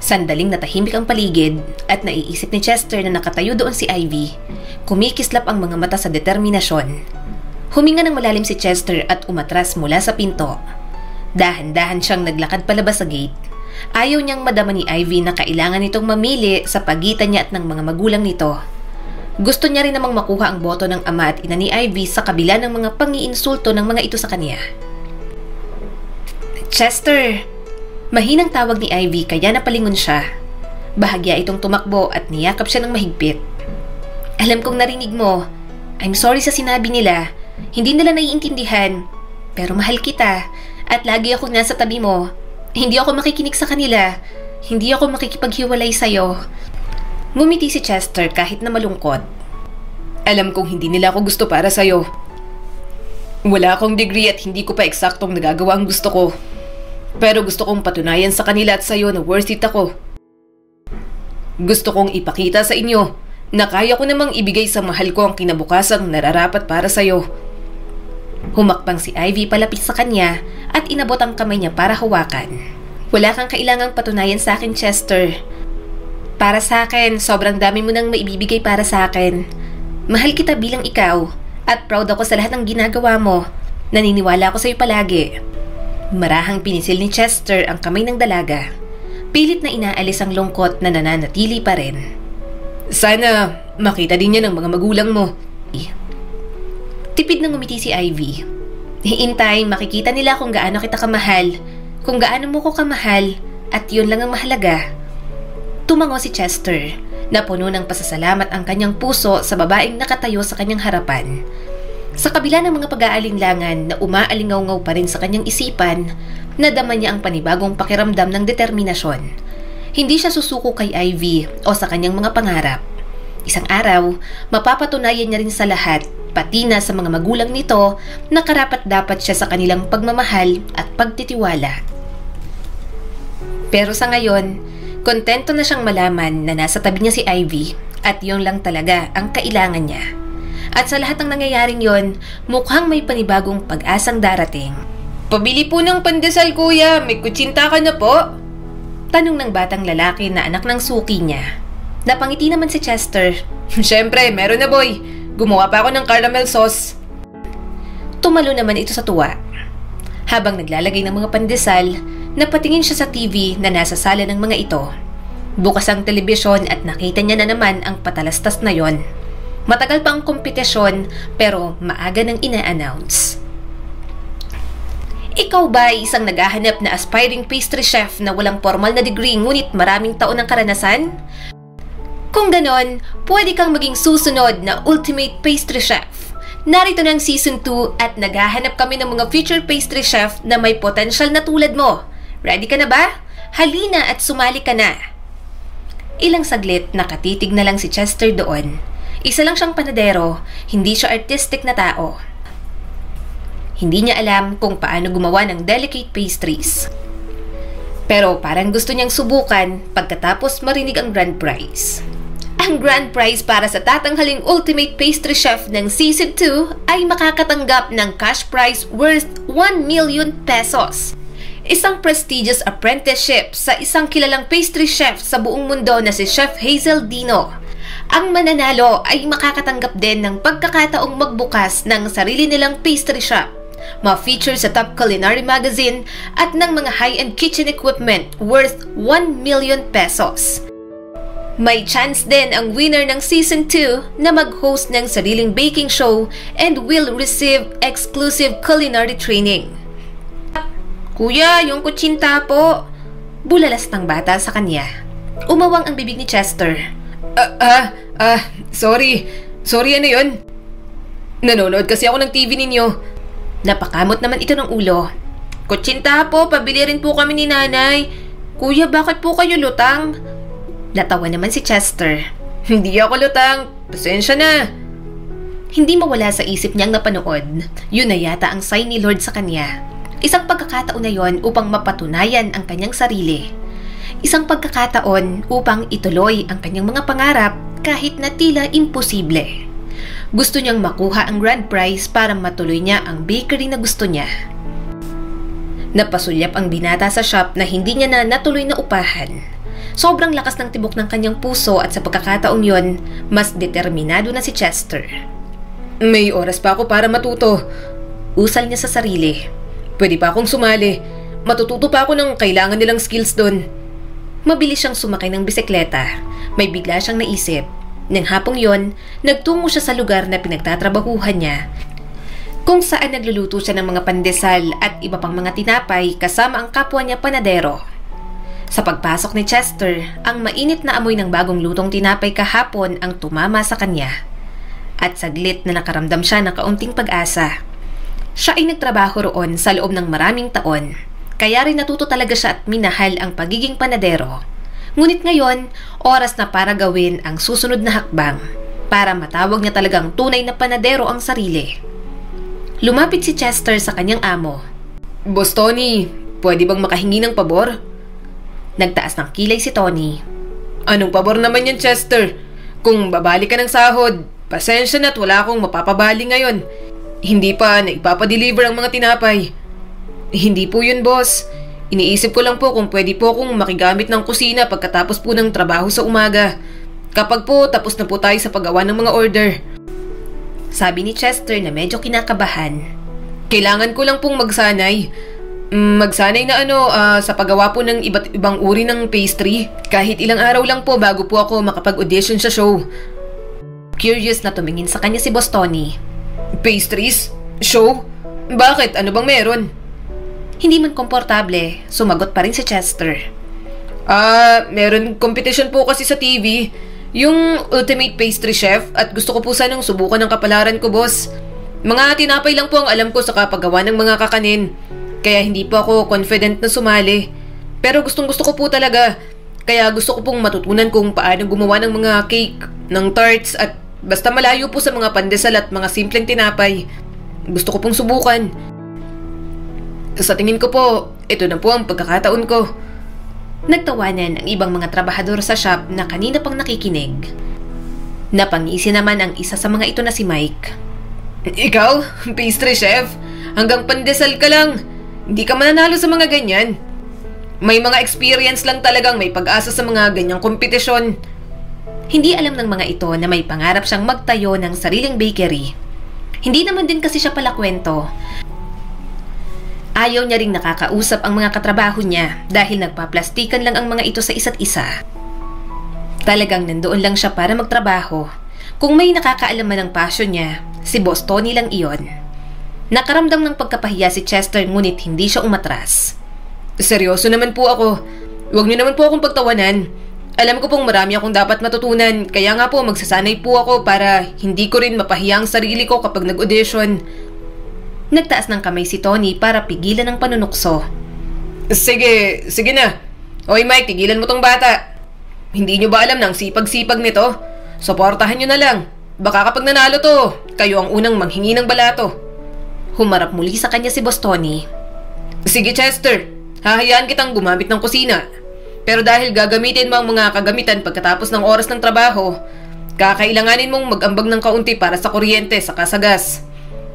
Sandaling natahimik ang paligid at naiisip ni Chester na nakatayo doon si Ivy. Kumikislap ang mga mata sa determinasyon. Huminga ng malalim si Chester at umatras mula sa pinto. Dahan-dahan siyang naglakad palabas sa gate. Ayaw niyang madama ni Ivy na kailangan nitong mamili sa pagitan niya at ng mga magulang nito. Gusto niya rin namang makuha ang boto ng ama at ina ni Ivy sa kabila ng mga pangiinsulto ng mga ito sa kanya. Chester! Mahinang tawag ni Ivy kaya napalingon siya. Bahagya itong tumakbo at niyakap siya ng mahigpit. Alam kong narinig mo. I'm sorry sa sinabi nila. Hindi nila naiintindihan. Pero mahal kita at lagi akong nasa tabi mo. Hindi ako makikinig sa kanila. Hindi ako makikipaghiwalay sa'yo. Ngumiti si Chester kahit na malungkot. Alam kong hindi nila ako gusto para sa'yo. Wala akong degree at hindi ko pa eksaktong nagagawa ang gusto ko. Pero gusto kong patunayan sa kanila at sa'yo na worth it ako. Gusto kong ipakita sa inyo na kaya ko namang ibigay sa mahal ko ang kinabukasang nararapat para sa'yo. Humakbang si Ivy palapit sa kanya at inabot ang kamay niya para hawakan. Wala kang kailangang patunayan sa akin, Chester. Para sa akin, sobrang dami mo nang maibibigay para sa akin. Mahal kita bilang ikaw at proud ako sa lahat ng ginagawa mo. Naniniwala ako sa'yo palagi. Marahang pinisil ni Chester ang kamay ng dalaga. Pilit na inaalis ang lungkot na nananatili pa rin. Sana makita din niya ng mga magulang mo. Tipid na ngumiti si Ivy. Hintay, makikita nila kung gaano kita kamahal, kung gaano mo ko kamahal, at yun lang ang mahalaga. Tumango si Chester, na puno ng pasasalamat ang kanyang puso sa babaeng nakatayo sa kanyang harapan. Sa kabila ng mga pag-aalinlangan na umaalingaw-ngaw pa rin sa kanyang isipan, nadama niya ang panibagong pakiramdam ng determinasyon. Hindi siya susuko kay Ivy o sa kanyang mga pangarap. Isang araw, mapapatunayan niya rin sa lahat, pati na sa mga magulang nito, na karapat-dapat siya sa kanilang pagmamahal at pagtitiwala. Pero sa ngayon, kontento na siyang malaman na nasa tabi niya si Ivy at yun lang talaga ang kailangan niya. At sa lahat ng nangyayaring yon, mukhang may panibagong pag-asang darating. Pabili po ng pandesal, kuya. May kutsinta ka na po? Tanong ng batang lalaki na anak ng suki niya. Napangiti naman si Chester. Siyempre, meron na boy. Gumawa pa ako ng caramel sauce. Tumalo naman ito sa tuwa. Habang naglalagay ng mga pandesal, napatingin siya sa TV na nasa sala ng mga ito. Bukas ang telebisyon at nakita niya na naman ang patalastas na yon. Matagal pa ang kompetisyon pero maaga nang ina-announce. Ikaw ba ay isang naghahanap na aspiring pastry chef na walang formal na degree ngunit maraming taon ng karanasan? Kung ganon, pwede kang maging susunod na ultimate pastry chef. Narito na ang season 2 at naghahanap kami ng mga future pastry chef na may potential na tulad mo. Ready ka na ba? Halina at sumali ka na. Ilang saglit nakatitig na lang si Chester doon. Isa lang siyang panadero, hindi siya artistic na tao. Hindi niya alam kung paano gumawa ng delicate pastries. Pero parang gusto niyang subukan pagkatapos marinig ang grand prize. Ang grand prize para sa tatanghaling ultimate pastry chef ng season 2 ay makakatanggap ng cash prize worth 1 million pesos. Isang prestigious apprenticeship sa isang kilalang pastry chef sa buong mundo na si Chef Hazel Dino. Ang mananalo ay makakatanggap din ng pagkakataong magbukas ng sarili nilang pastry shop, ma-feature sa top culinary magazine at ng mga high-end kitchen equipment worth 1 million pesos. May chance din ang winner ng season 2 na mag-host ng sariling baking show and will receive exclusive culinary training. Kuya, yung kutsinta po. Bulalas ng bata sa kanya. Umawang ang bibig ni Chester. Sorry. Sorry, ano yun? Nanonood kasi ako ng TV ninyo. Napakamot naman ito ng ulo. Kutsinta po, pabili rin po kami ni nanay. Kuya, bakit po kayo lutang? Natawa naman si Chester. Hindi ako lutang. Pasensya na. Hindi mawala sa isip niyang napanood. Yun na yata ang sign ni Lord sa kanya. Isang pagkakataon na yon upang mapatunayan ang kanyang sarili. Isang pagkakataon upang ituloy ang kanyang mga pangarap kahit na tila imposible. Gusto niyang makuha ang grand prize para matuloy niya ang bakery na gusto niya. Napasulyap ang binata sa shop na hindi niya na natuloy na upahan. Sobrang lakas ng tibok ng kanyang puso at sa pagkakataong yon, mas determinado na si Chester. May oras pa ako para matuto. Usal niya sa sarili. Pwede pa akong sumali. Matututo pa ako ng kailangan nilang skills doon. Mabilis siyang sumakay ng bisikleta. May bigla siyang naisip. Nang hapong yon, nagtungo siya sa lugar na pinagtatrabahuhan niya, kung saan nagluluto siya ng mga pandesal at iba pang mga tinapay kasama ang kapwa niya panadero. Sa pagpasok ni Chester, ang mainit na amoy ng bagong lutong tinapay kahapon ang tumama sa kanya. At saglit na nakaramdam siya ng kaunting pag-asa. Siya ay nagtrabaho roon sa loob ng maraming taon. Kaya rin natuto talaga siya at minahal ang pagiging panadero. Ngunit ngayon, oras na para gawin ang susunod na hakbang para matawag niya talagang tunay na panadero ang sarili. Lumapit si Chester sa kanyang amo. Boss Tony, pwede bang makahingi ng pabor? Nagtaas ng kilay si Tony. Anong pabor naman yan, Chester? Kung babalik ka ng sahod, pasensya na't wala akong mapapabali ngayon. Hindi pa na ipapadeliver ang mga tinapay. Hindi po yun, boss. Iniisip ko lang po kung pwede po akong makigamit ng kusina pagkatapos po ng trabaho sa umaga. Kapag po tapos na po tayo sa paggawa ng mga order. Sabi ni Chester na medyo kinakabahan. Kailangan ko lang pong magsanay. Magsanay na sa paggawa po ng iba't ibang uri ng pastry. Kahit ilang araw lang po bago po ako makapag-audition sa show. Curious na tumingin sa kanya si Boss Tony. Pastries? Show? Bakit? Ano bang meron? Hindi man komportable, sumagot pa rin si Chester. Meron competition po kasi sa TV. Yung Ultimate Pastry Chef at gusto ko po sanang subukan ng kapalaran ko, boss. Mga tinapay lang po ang alam ko sa kapagawa ng mga kakanin. Kaya hindi po ako confident na sumali. Pero gustong-gusto ko po talaga. Kaya gusto ko pong matutunan kung paano gumawa ng mga cake, ng tarts at basta malayo po sa mga pandesal at mga simpleng tinapay. Gusto ko pong subukan. Sa tingin ko po, ito na po ang pagkakataon ko. Nagtawanan ang ibang mga trabahador sa shop na kanina pang nakikinig. Napangisi naman ang isa sa mga ito na si Mike. Ikaw, pastry chef? Hanggang pandesal ka lang. Hindi ka mananalo sa mga ganyan. May mga experience lang talagang may pag-asa sa mga ganyang kompetisyon. Hindi alam ng mga ito na may pangarap siyang magtayo ng sariling bakery. Hindi naman din kasi siya pala kwento. Ayaw niya ring nakakausap ang mga katrabaho niya dahil nagpaplastikan lang ang mga ito sa isa't isa. Talagang nandoon lang siya para magtrabaho. Kung may nakakaalaman ng passion niya, si Boss Tony lang iyon. Nakaramdam ng pagkapahiya si Chester ngunit hindi siya umatras. Seryoso naman po ako. Huwag niyo naman po akong pagtawanan. Alam ko pong marami akong dapat matutunan, kaya nga po magsasanay po ako para hindi ko rin mapahiya ang sarili ko kapag nag-audition. Nagtaas ng kamay si Tony para pigilan ang panunukso. Sige na. Hoy Mike, tigilan mo tong bata. Hindi niyo ba alam ng sipag-sipag nito? Suportahan niyo na lang. Baka kapag nanalo to, kayo ang unang manghingi ng balato. Humarap muli sa kanya si Boss Tony. Sige Chester, hahayaan kitang gumamit ng kusina. Pero dahil gagamitin mo ang mga kagamitan pagkatapos ng oras ng trabaho, kakailanganin mong mag-ambag ng kaunti para sa kuryente saka sa gas.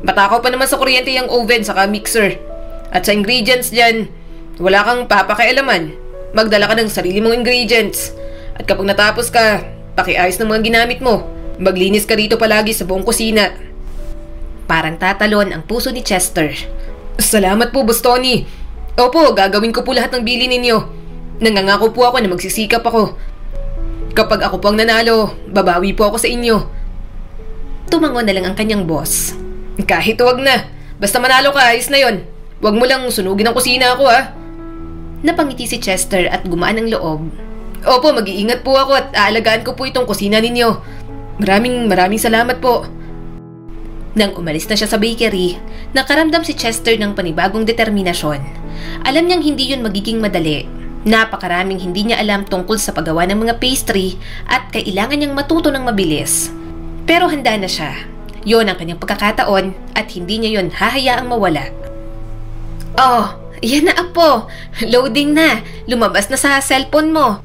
Matakaw pa naman sa kuryente yung oven saka mixer. At sa ingredients dyan, wala kang papakialaman. Magdala ka ng sarili mong ingredients. At kapag natapos ka, pakiayos ng mga ginamit mo. Maglinis ka dito palagi sa buong kusina. Parang tatalon ang puso ni Chester. Salamat po, Boss Tony. Opo, gagawin ko po lahat ng bili ninyo. Nangangako po ako na magsisikap ako. Kapag ako po ang nanalo, babawi po ako sa inyo. Tumango na lang ang kanyang boss. Kahit wag na. Basta manalo ka, ayos na yon. Wag mo lang sunugin ang kusina ako, ha? Napangiti si Chester at gumaan ang loob. Opo, mag-iingat po ako at aalagaan ko po itong kusina ninyo. Maraming salamat po. Nang umalis na siya sa bakery, nakaramdam si Chester ng panibagong determinasyon. Alam niyang hindi yun magiging madali. Napakaraming hindi niya alam tungkol sa paggawa ng mga pastry at kailangan niyang matuto ng mabilis. Pero handa na siya. Yon ang kanyang pagkakataon at hindi niya yon hahayaang mawala. Oh, yan na apo. Loading na. Lumabas na sa cellphone mo.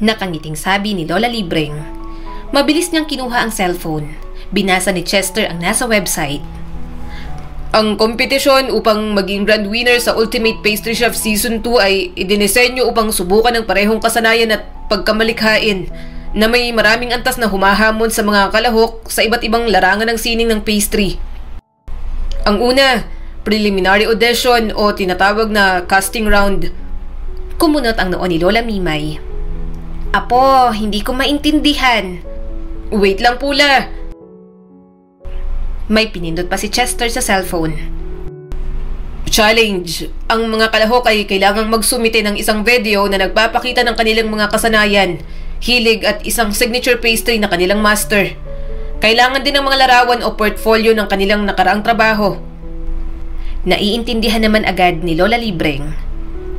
Nakangiting sabi ni Lola Libreng. Mabilis niyang kinuha ang cellphone. Binasa ni Chester ang nasa website. Ang kompetisyon upang maging grand winner sa Ultimate Pastry Chef Season 2 ay idinisenyo upang subukan ng parehong kasanayan at pagkamalikhain na may maraming antas na humahamon sa mga kalahok sa iba't ibang larangan ng sining ng pastry. Ang una, preliminary audition o tinatawag na casting round. Kumunot ang noo ni Lola Mimay. Apo, hindi ko maintindihan. Wait lang pula. May pinindot pa si Chester sa cellphone. Challenge. Ang mga kalahok ay kailangang magsumite ng isang video na nagpapakita ng kanilang mga kasanayan, hilig at isang signature pastry na kanilang master. Kailangan din ng mga larawan o portfolio ng kanilang nakaraang trabaho. Naiintindihan naman agad ni Lola Libreng.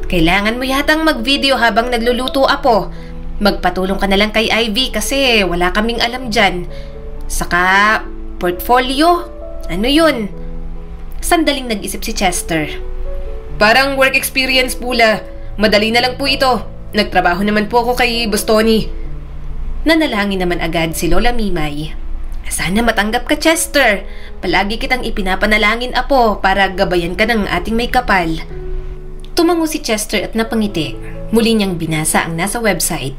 Kailangan mo yatang mag-video habang nagluluto, apo. Magpatulong ka na lang kay Ivy kasi wala kaming alam dyan. Saka, portfolio? Ano yun? Sandaling nag-isip si Chester. Parang work experience pula. Madali na lang po ito. Nagtrabaho naman po ako kay Boss Tony. Nanalangin naman agad si Lola Mimay. Sana matanggap ka, Chester. Palagi kitang ipinapanalangin, apo, para gabayan ka ng ating may kapal. Tumango si Chester at napangiti. Muli niyang binasa ang nasa website.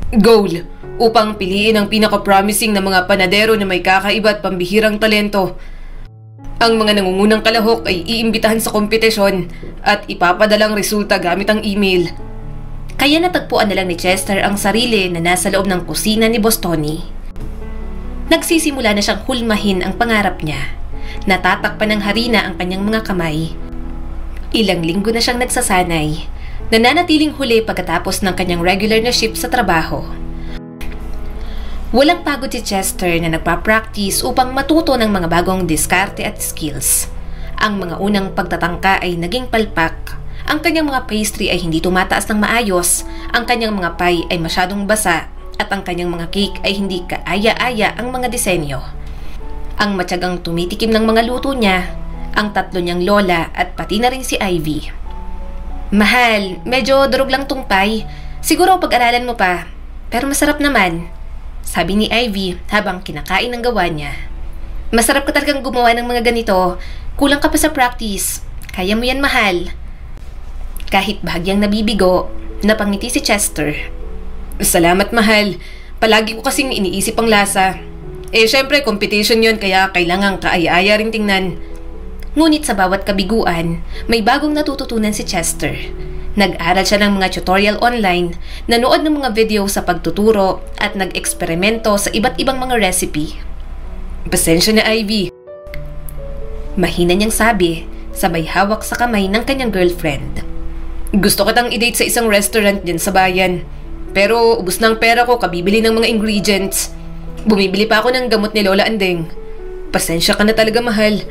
Goal. Upang piliin ang pinaka-promising na mga panadero na may kakaiba at pambihirang talento. Ang mga nangungunang kalahok ay iimbitahan sa kompetisyon at ipapadalang resulta gamit ang email. Kaya natagpuan na lang ni Chester ang sarili na nasa loob ng kusina ni Boss Tony. Nagsisimula na siyang hulmahin ang pangarap niya. Natatakpan ng harina ang kanyang mga kamay. Ilang linggo na siyang nagsasanay. Nananatiling huli pagkatapos ng kanyang regular na shift sa trabaho. Walang pagod si Chester na nagpa-practice upang matuto ng mga bagong diskarte at skills. Ang mga unang pagtatangka ay naging palpak. Ang kanyang mga pastry ay hindi tumataas ng maayos, ang kanyang mga pie ay masyadong basa, at ang kanyang mga cake ay hindi kaaya-aya ang mga disenyo. Ang matyagang tumitikim ng mga luto niya, ang tatlo niyang lola at pati na rin si Ivy. Mahal, medyo durog lang tong pie. Siguro pag-aralan mo pa, pero masarap naman. Sabi ni Ivy habang kinakain ang gawa niya. Masarap ka talagang gumawa ng mga ganito. Kulang ka pa sa practice. Kaya mo yan, mahal. Kahit bahagyang nabibigo, napangiti si Chester. Salamat, mahal. Palagi ko kasing iniisip ang lasa. Syempre, competition yon kaya kailangan kaaya-aya ring tingnan. Ngunit sa bawat kabiguan, may bagong natututunan si Chester. Nag-aral siya ng mga tutorial online, nanood ng mga video sa pagtuturo at nag-eksperimento sa iba't ibang mga recipe. Pasensya na, Ivy. Mahina niyang sabi, sabay hawak sa kamay ng kanyang girlfriend. Gusto kitang i-date sa isang restaurant din sa bayan. Pero ubos na ang pera ko kabibili ng mga ingredients. Bumibili pa ako ng gamot ni Lola Andeng. Pasensya ka na talaga, mahal.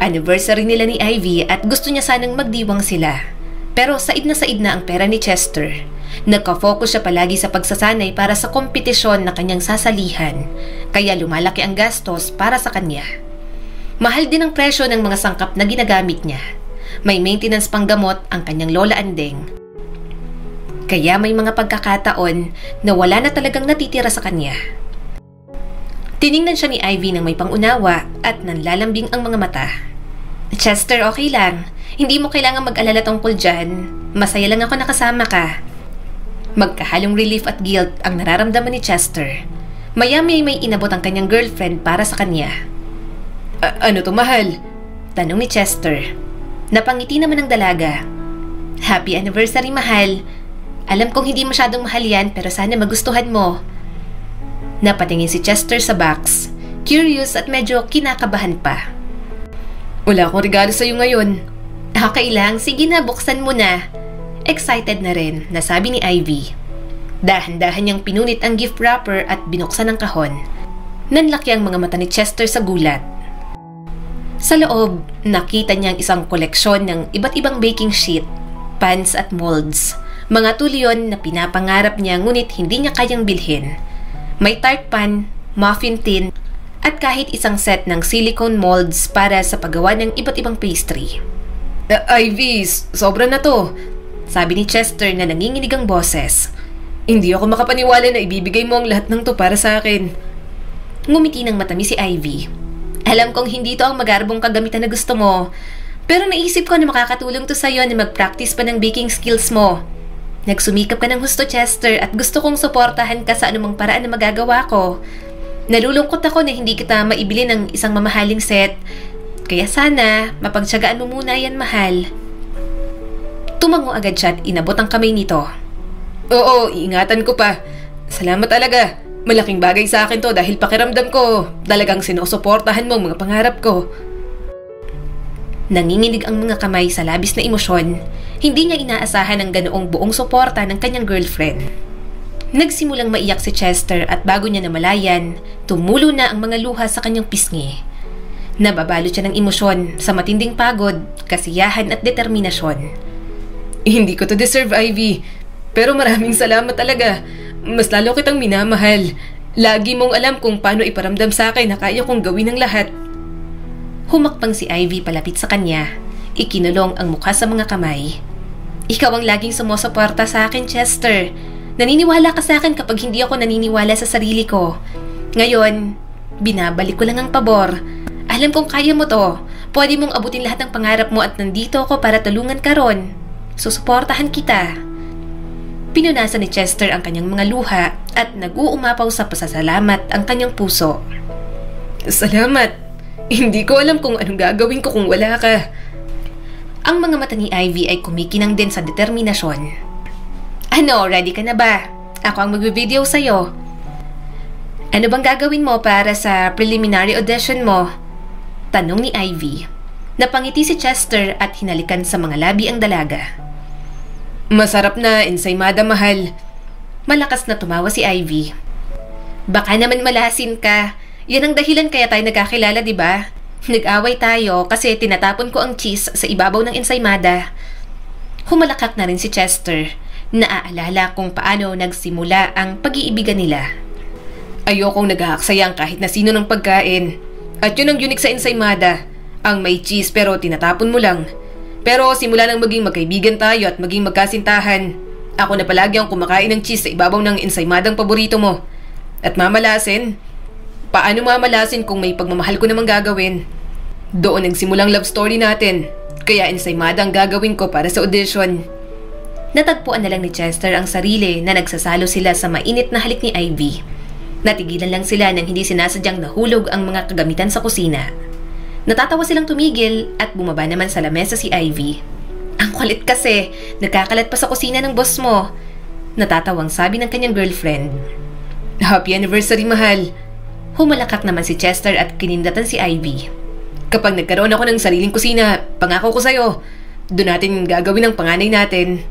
Anniversary nila ni Ivy at gusto niya sanang magdiwang sila. Pero said na ang pera ni Chester. Nagka-focus siya palagi sa pagsasanay para sa kompetisyon na kanyang sasalihan, kaya lumalaki ang gastos para sa kanya. Mahal din ang presyo ng mga sangkap na ginagamit niya. May maintenance pang gamot ang kanyang Lola Andeng. Kaya may mga pagkakataon na wala na talagang natitira sa kanya. Tiningnan siya ni Ivy ng may pangunawa at nanlalambing ang mga mata. Chester, okay lang. Hindi mo kailangan mag-alala tungkol dyan. Masaya lang ako nakasama ka. Magkahalong relief at guilt ang nararamdaman ni Chester. Maya-maya may inabot ang kanyang girlfriend para sa kanya. Ano to, mahal? Tanong ni Chester. Napangiti naman ang dalaga. Happy anniversary, mahal. Alam kong hindi masyadong mahal yan pero sana magustuhan mo. Napatingin si Chester sa box. Curious at medyo kinakabahan pa. Wala akong regalo sa'yo ngayon. Okay lang, sige na, buksan mo na. Excited na rin, nasabi ni Ivy. Dahan-dahan niyang pinunit ang gift wrapper at binuksan ang kahon. Nanlaki ang mga mata ni Chester sa gulat. Sa loob, nakita niyang isang koleksyon ng iba't ibang baking sheet, pans at molds. Mga tulyon na pinapangarap niya ngunit hindi niya kayang bilhin. May tart pan, muffin tin, at kahit isang set ng silicone molds para sa paggawa ng iba't ibang pastry. Ivy, sobra na to, sabi ni Chester na nanginginig ang boses. Hindi ako makapaniwala na ibibigay mo ang lahat ng to para sa akin. Ngumiti ng matamis si Ivy. Alam kong hindi to ang magarbong kagamitan na gusto mo, pero naisip ko na makakatulong to sa'yo na mag-practice pa ng baking skills mo. Nagsumikap ka ng husto, Chester, at gusto kong suportahan ka sa anumang paraan na magagawa ko. Nalulungkot ako na hindi kita maibili ng isang mamahaling set. Kaya sana, mapagtiyagaan mo muna yan, mahal. Tumango agad siya at inabot ang kamay nito. Oo, iingatan ko pa. Salamat talaga. Malaking bagay sa akin to dahil pakiramdam ko talagang sinusuportahan mo ang mga pangarap ko. Nanginginig ang mga kamay sa labis na emosyon. Hindi niya inaasahan ang ganoong buong suporta ng kanyang girlfriend. Nagsimulang maiyak si Chester at bago niya namalayan, tumulo na ang mga luha sa kanyang pisngi. Nababalot siya ng emosyon sa matinding pagod, kasiyahan at determinasyon. Hindi ko to deserve, Ivy. Pero maraming salamat talaga. Mas lalo kitang minamahal. Lagi mong alam kung paano iparamdam sa akin na kaya kong gawin ang lahat. Humakbang si Ivy palapit sa kanya. Ikinulong ang mukha sa mga kamay. Ikaw ang laging sumusuporta sa akin, Chester. Naniniwala ka sa akin kapag hindi ako naniniwala sa sarili ko. Ngayon, binabalik ko lang ang pabor. Alam kong kaya mo to. Pwede mong abutin lahat ng pangarap mo at nandito ako para tulungan ka ron. Susuportahan kita. Pinunasan ni Chester ang kanyang mga luha at nag-uumapaw sa pasasalamat ang kanyang puso. Salamat. Hindi ko alam kung anong gagawin ko kung wala ka. Ang mga mata ni Ivy ay kumikinang din sa determinasyon. Ano, ready ka na ba? Ako ang mag-video sa'yo. Ano bang gagawin mo para sa preliminary audition mo? Tanong ni Ivy. Napangiti si Chester at hinalikan sa mga labi ang dalaga. Masarap na ensaymada, mahal. Malakas na tumawa si Ivy. Baka naman malasin ka. Yan ang dahilan kaya tayo nagkakilala, di ba? Nag-away tayo kasi tinatapon ko ang cheese sa ibabaw ng ensaymada. Humalakak na rin si Chester. Naaalala kung paano nagsimula ang pag-iibigan nila. Ayokong nag-aaksayang kahit na sino ng pagkain. At yun ang unique sa ensaymada. Ang may cheese pero tinatapon mo lang. Pero simula nang maging magkaibigan tayo at maging magkasintahan, ako na palagi ang kumakain ng cheese sa ibabaw ng ensaymadang paborito mo. At mamalasin? Paano mamalasin kung may pagmamahal ko namang gagawin? Doon nagsimulang love story natin. Kaya ensaymada ang gagawin ko para sa audition. Natagpuan na lang ni Chester ang sarili na nagsasalo sila sa mainit na halik ni Ivy. Natigilan lang sila nang hindi sinasadyang nahulog ang mga kagamitan sa kusina. Natatawa silang tumigil at bumaba naman sa lamesa si Ivy. Ang kulit kasi, nagkakalat pa sa kusina ng boss mo. Natatawang sabi ng kanyang girlfriend. Happy anniversary, mahal. Humalakak naman si Chester at kinindatan si Ivy. Kapag nagkaroon ako ng sariling kusina, pangako ko sa'yo, doon natin gagawin ang panganay natin.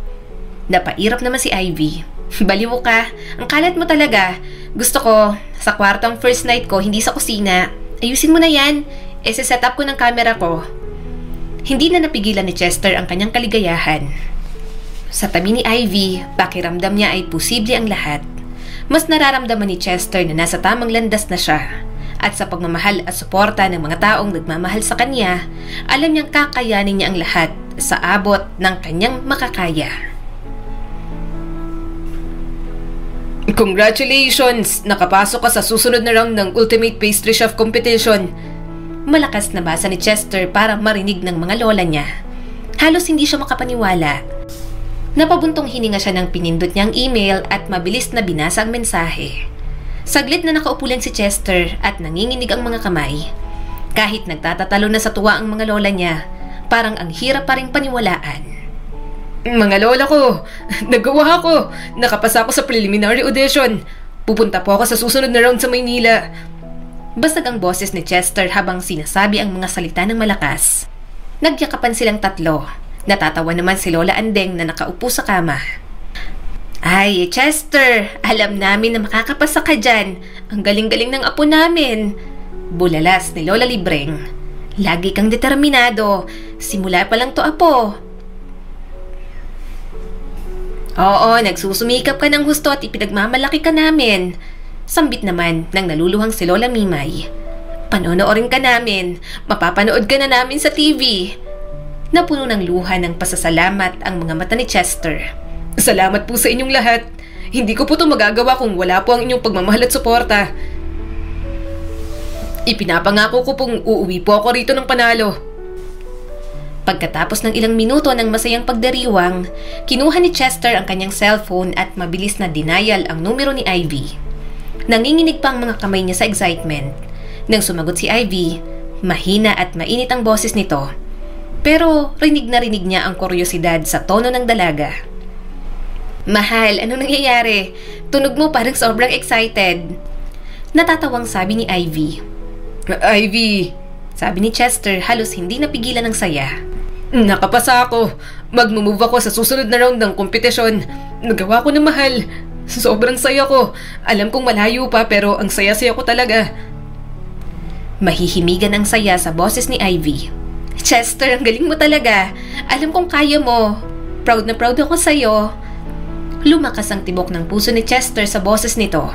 Napairap naman si Ivy. Baliw ka, ang kalat mo talaga. Gusto ko, sa kwarto ang first night ko, hindi sa kusina. Ayusin mo na yan. Set up ko ng camera ko. Hindi na napigilan ni Chester ang kanyang kaligayahan. Sa tabi ni Ivy, pakiramdam niya ay posible ang lahat. Mas nararamdaman ni Chester na nasa tamang landas na siya. At sa pagmamahal at suporta ng mga taong nagmamahal sa kanya, alam niyang kakayanin niya ang lahat sa abot ng kanyang makakaya. Congratulations! Nakapasok ka sa susunod na round ng Ultimate Pastry Chef Competition. Malakas na basa ni Chester para marinig ng mga lola niya. Halos hindi siya makapaniwala. Napabuntong hininga siya ng pinindot niyang email at mabilis na binasa ang mensahe. Saglit na nakaupo lang si Chester at nanginginig ang mga kamay. Kahit nagtatatalo na sa tuwa ang mga lola niya, parang ang hirap pa ring paniwalaan. Mga lola ko, nagawa ko. Nakapasa ako sa preliminary audition. Pupunta po ako sa susunod na round sa Maynila. Basag ang boses ni Chester habang sinasabi ang mga salita ng malakas. Nagyakapan silang tatlo. Natatawa naman si Lola Andeng na nakaupo sa kama. Ay, Chester, alam namin na makakapasa ka dyan. Ang galing-galing ng apo namin. Bulalas ni Lola Libreng. Lagi kang determinado. Simula pa lang to, apo. Oo, nagsusumikap ka ng husto at ipinagmamalaki ka namin. Sambit naman ng naluluhang si Lola Mimay. Panonoorin ka namin. Mapapanood ka na namin sa TV. Napuno ng luha ng pasasalamat ang mga mata ni Chester. Salamat po sa inyong lahat. Hindi ko po ito magagawa kung wala po ang inyong pagmamahal at suporta. Ipinapangako ko pong uuwi po ako rito ng panalo. Pagkatapos ng ilang minuto ng masayang pagdiriwang, kinuha ni Chester ang kanyang cellphone at mabilis na denial ang numero ni Ivy. Nanginginig pa ang mga kamay niya sa excitement. Nang sumagot si Ivy, mahina at mainit ang boses nito. Pero rinig na rinig niya ang kuryosidad sa tono ng dalaga. Mahal, anong nangyayari? Tunog mo parang sobrang excited. Natatawang sabi ni Ivy. Ivy, sabi ni Chester halos hindi napigilan ng saya. Nakapasa ako. Mag-move ako sa susunod na round ng kompetisyon. Nagawa ko na, mahal. Sobrang saya ko. Alam kong malayo pa pero ang saya-saya ko talaga. Mahihimigan ang saya sa boses ni Ivy. Chester, ang galing mo talaga. Alam kong kaya mo. Proud na proud ako sa'yo. Lumakas ang tibok ng puso ni Chester sa boses nito.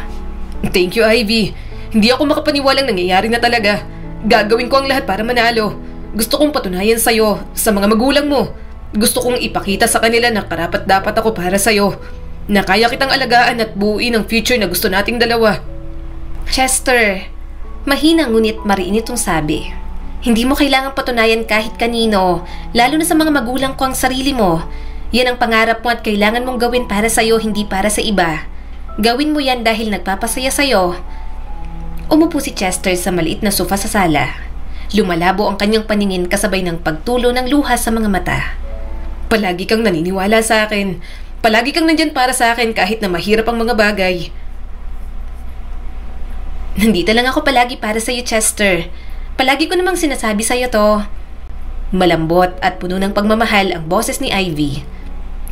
Thank you, Ivy. Hindi ako makapaniwalang nangyayari na talaga. Gagawin ko ang lahat para manalo. Gusto kong patunayan sa'yo, sa mga magulang mo. Gusto kong ipakita sa kanila na karapat-dapat ako para sa'yo. Na kaya kitang alagaan at buuin ang future na gusto nating dalawa. Chester, mahina ngunit mariinit ang sabi. Hindi mo kailangang patunayan kahit kanino, lalo na sa mga magulang ko ang sarili mo. Yan ang pangarap mo at kailangan mong gawin para sa'yo, hindi para sa iba. Gawin mo yan dahil nagpapasaya sa'yo. Umupo si Chester sa maliit na sofa sa sala. Lumalabo ang kanyang paningin kasabay ng pagtulo ng luha sa mga mata. Palagi kang naniniwala sa akin. Palagi kang nandyan para sa akin kahit na mahirap ang mga bagay. Nandito lang ako palagi para sa'yo, Chester. Palagi ko namang sinasabi sa'yo to. Malambot at puno ng pagmamahal ang boses ni Ivy.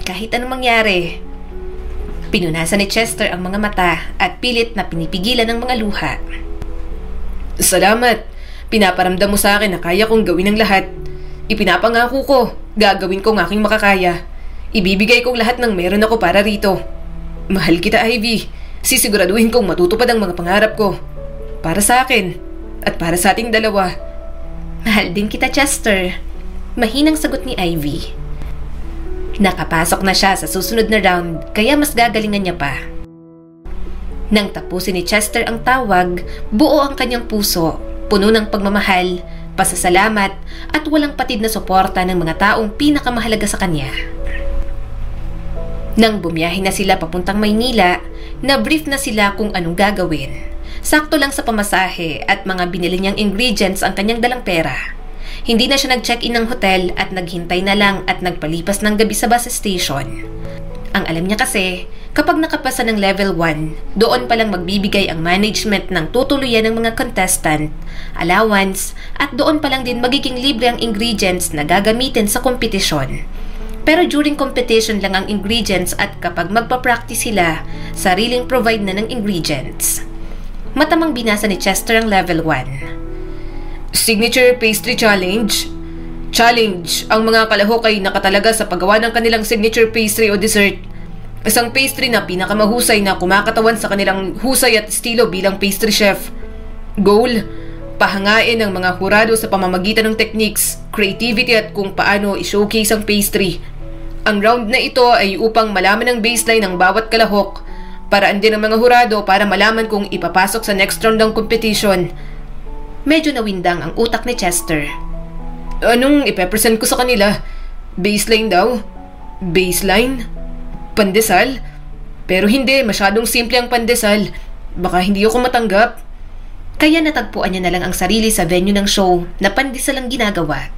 Kahit anong mangyari. Pinunasan ni Chester ang mga mata at pilit na pinipigilan ang mga luha. Salamat. Pinaparamdam mo sa akin na kaya kong gawin ang lahat. Ipinapangako ko, gagawin ko ang aking makakaya. Ibibigay kong lahat ng meron ako para rito. Mahal kita, Ivy. Sisiguraduhin kong matutupad ang mga pangarap ko. Para sa akin at para sa ating dalawa. Mahal din kita, Chester. Mahinang sagot ni Ivy. Nakapasok na siya sa susunod na round kaya mas gagalingan niya pa. Nang tapusin ni Chester ang tawag, buo ang kanyang puso, puno ng pagmamahal, pasasalamat at walang patid na suporta ng mga taong pinakamahalaga sa kanya. Nang bumiyahe na sila papuntang Maynila, na-brief na sila kung anong gagawin. Sakto lang sa pamasahe at mga binili niyang ingredients ang kanyang dalang pera. Hindi na siya nag-check-in ng hotel at naghintay na lang at nagpalipas ng gabi sa bus station. Ang alam niya kasi, kapag nakapasa ng level 1, doon palang magbibigay ang management ng tutuluyan ng mga contestant, allowance, at doon palang din magiging libre ang ingredients na gagamitin sa kompetisyon. Pero during competition lang ang ingredients at kapag magpa-practice sila, sariling provide na ng ingredients. Matamang binasa ni Chester ang level 1. Signature Pastry Challenge. Challenge ang mga kalahok ay nakatalaga sa paggawa ng kanilang signature pastry o dessert. Isang pastry na pinakamahusay na kumakatawan sa kanilang husay at estilo bilang pastry chef. Goal: pahangain ang mga hurado sa pamamagitan ng techniques, creativity at kung paano i-showcase ang pastry. Ang round na ito ay upang malaman ang baseline ng bawat kalahok. Paraan din ng mga hurado para malaman kung ipapasok sa next round ng competition. Medyo nawindang ang utak ni Chester. Anong ipepresent ko sa kanila? Baseline daw? Baseline? Pandesal? Pero hindi, masyadong simple ang pandesal. Baka hindi ako matanggap. Kaya natagpuan niya na lang ang sarili sa venue ng show na pandesal ang ginagawa.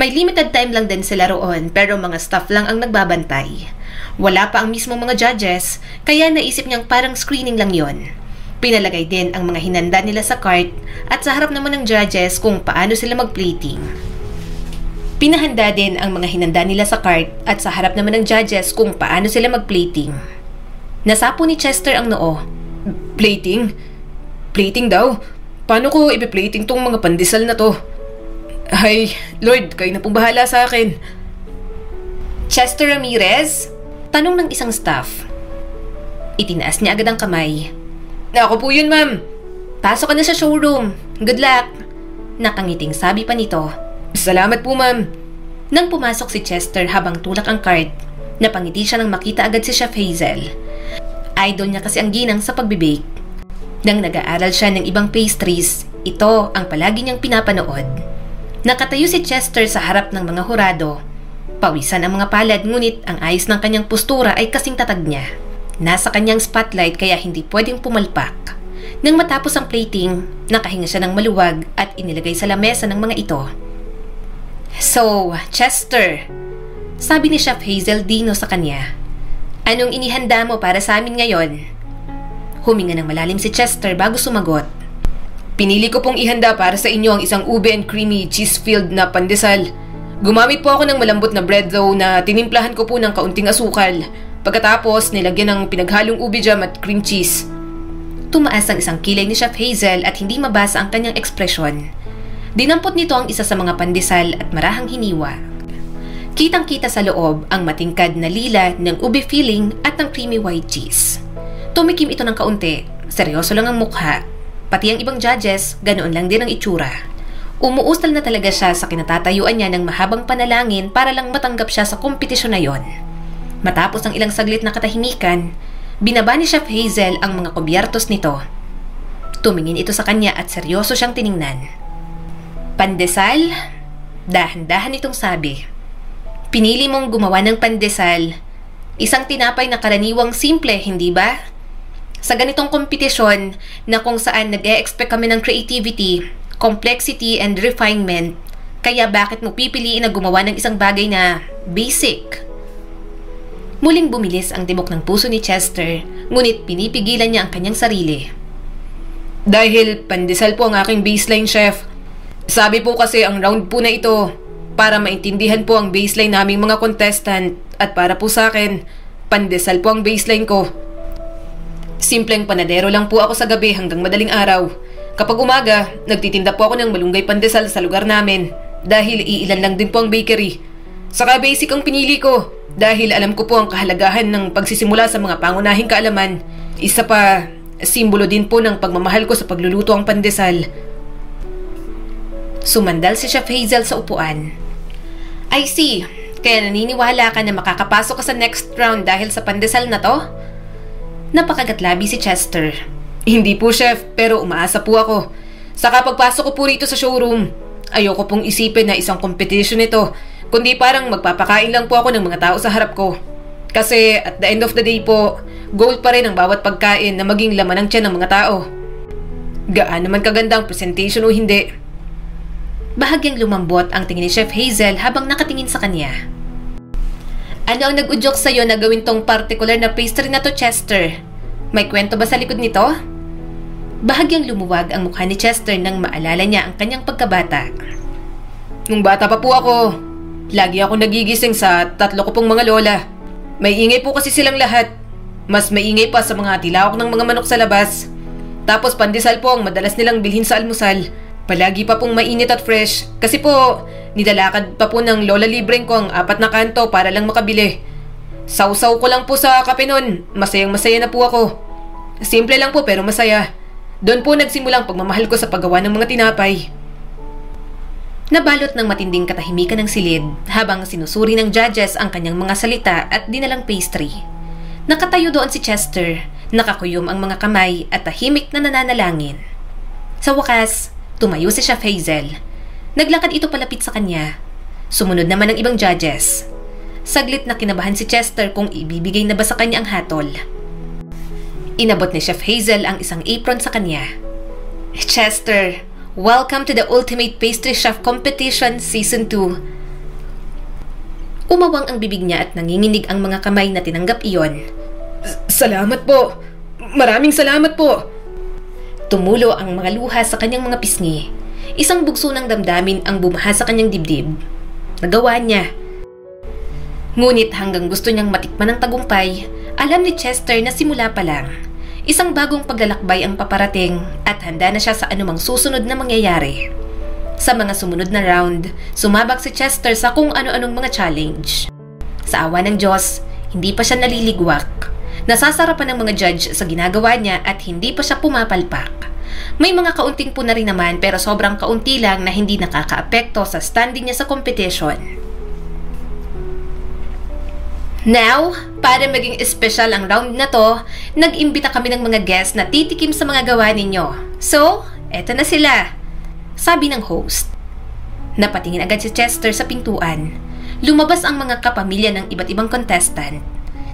May limited time lang din sila roon pero mga staff lang ang nagbabantay. Wala pa ang mismong mga judges kaya naisip niyang parang screening lang yon. Pinalagay din ang mga hinanda nila sa cart at sa harap naman ng judges kung paano sila mag-plating. Pinahanda din ang mga hinanda nila sa cart at sa harap naman ng judges kung paano sila mag-plating. Nasapo ni Chester ang noo. Plating? Plating daw? Paano ko ipi-plating tong mga pandesal na to? Ay, Lord, kayo na pong bahala sa akin. Chester Ramirez? Tanong ng isang staff. Itinaas niya agad ang kamay. Ako po yun, ma'am. Pasok ka na sa showroom. Good luck. Nakangiting sabi pa nito. Salamat po, ma'am. Nang pumasok si Chester habang tulak ang card, napangiti siya nang makita agad si Chef Hazel. Idol niya kasi ang ginang sa pagbibake. Nang nag-aaral siya ng ibang pastries, ito ang palagi niyang pinapanood. Nakatayo si Chester sa harap ng mga hurado. Pawisan ang mga palad ngunit ang ayos ng kanyang postura ay kasing tatag niya. Nasa kanyang spotlight kaya hindi pwedeng pumalpak. Nang matapos ang plating, nakahinga siya ng maluwag at inilagay sa lamesa ng mga ito. So, Chester, sabi ni Chef Hazel Dino sa kanya, anong inihanda mo para sa amin ngayon? Huminga ng malalim si Chester bago sumagot. Pinili ko pong ihanda para sa inyo ang isang ube and creamy cheese-filled na pandesal. Gumamit po ako ng malambot na bread dough na tinimplahan ko po ng kaunting asukal. Pagkatapos, nilagyan ng pinaghalong ube jam at cream cheese. Tumaas ang isang kilay ni Chef Hazel at hindi mabasa ang kanyang ekspresyon. Dinampot nito ang isa sa mga pandesal at marahang hiniwa. Kitang-kita sa loob ang matingkad na lila ng ube filling at ng creamy white cheese. Tumikim ito ng kaunti, seryoso lang ang mukha. Pati ang ibang judges, ganoon lang din ang itsura. Umuustal na talaga siya sa kinatatayuan niya ng mahabang panalangin para lang matanggap siya sa kompetisyon na yon. Matapos ang ilang saglit na katahimikan, binaba ni Chef Hazel ang mga kubyertos nito. Tumingin ito sa kanya at seryoso siyang tiningnan. Pandesal? Dahan-dahan itong sabi. Pinili mong gumawa ng pandesal. Isang tinapay na karaniwang simple, hindi ba? Sa ganitong kompetisyon na kung saan nag-e-expect kami ng creativity, complexity, and refinement, kaya bakit mo pipiliin na gumawa ng isang bagay na basic? Muling bumilis ang tibok ng puso ni Chester, ngunit pinipigilan niya ang kanyang sarili. Dahil pandesal po ang aking baseline, chef. Sabi po kasi ang round po na ito para maintindihan po ang baseline naming mga contestant at para po sa akin, Pandesal po ang baseline ko. Simpleng panadero lang po ako sa gabi hanggang madaling araw. Kapag umaga, nagtitinda po ako ng malunggay pandesal sa lugar namin dahil iilan lang din po ang bakery. Saka basic ang pinili ko dahil alam ko po ang kahalagahan ng pagsisimula sa mga pangunahing kaalaman. Isa pa, simbolo din po ng pagmamahal ko sa pagluluto ang pandesal. Sumandal si Chef Hazel sa upuan. I see. Kaya naniniwala ka na makakapasok ka sa next round dahil sa pandesal na to? Napakagatlabi si Chester. Hindi po, chef, pero umaasa po ako. Saka pagpasok ko po rito sa showroom, ayoko pong isipin na isang competition ito, kundi parang magpapakain lang po ako ng mga tao sa harap ko. Kasi at the end of the day po, goal pa rin ang bawat pagkain na maging laman ng tiyan ng mga tao. Gaan naman kaganda ang presentation o hindi. Bahagyang lumambot ang tingin ni Chef Hazel habang nakatingin sa kanya. Ano ang nag-udyok sa'yo na gawin tong particular na pastry na to, Chester? May kwento ba sa likod nito? Bahagyang lumuwag ang mukha ni Chester nang maalala niya ang kanyang pagkabata. Nung bata pa po ako, lagi ako nagigising sa 3 ko pong mga lola. May ingay po kasi silang lahat. Mas maingay pa sa mga tilawak ng mga manok sa labas. Tapos pandesal po ang madalas nilang bilhin sa almusal. Palagi pa pong mainit at fresh kasi po nidalakad pa po ng lola libreng ko ang 4 na kanto para lang makabili. Sausaw ko lang po sa kape nun. Masayang masaya na po ako. Simple lang po pero masaya. Doon po nagsimulang pagmamahal ko sa paggawa ng mga tinapay. Nabalot ng matinding katahimikan ng silid habang sinusuri ng judges ang kanyang mga salita at dinalang pastry. Nakatayo doon si Chester, nakakuyom ang mga kamay at tahimik na nananalangin. Sa wakas, tumayo si Chef Hazel. Naglakad ito palapit sa kanya. Sumunod naman ang ibang judges. Saglit na kinabahan si Chester kung ibibigay na ba sa kanya ang hatol. Inabot ni Chef Hazel ang isang apron sa kanya. Chester, welcome to the Ultimate Pastry Chef Competition Season 2. Umawang ang bibig niya at nanginginig ang mga kamay na tinanggap iyon. Salamat po. Maraming salamat po. Tumulo ang mga luha sa kanyang mga pisngi. Isang bugso ng damdamin ang bumaha sa kanyang dibdib. Nagawa niya. Ngunit hanggang gusto niyang matikman ng tagumpay, alam ni Chester na simula pa lang. Isang bagong paglalakbay ang paparating at handa na siya sa anumang susunod na mangyayari. Sa mga sumunod na round, sumabak si Chester sa kung ano-anong mga challenge. Sa awa ng Diyos, hindi pa siya naliligwak. Nasasarapan ng mga judge sa ginagawa niya at hindi pa siya pumapalpak. May mga kaunting po na rin naman pero sobrang kaunti lang na hindi nakakaapekto sa standing niya sa competition. Now, para maging espesyal ang round na to, nag-imbita kami ng mga guests na titikim sa mga gawa ninyo. So, eto na sila, sabi ng host. Napatingin agad si Chester sa pintuan. Lumabas ang mga kapamilya ng iba't ibang contestant.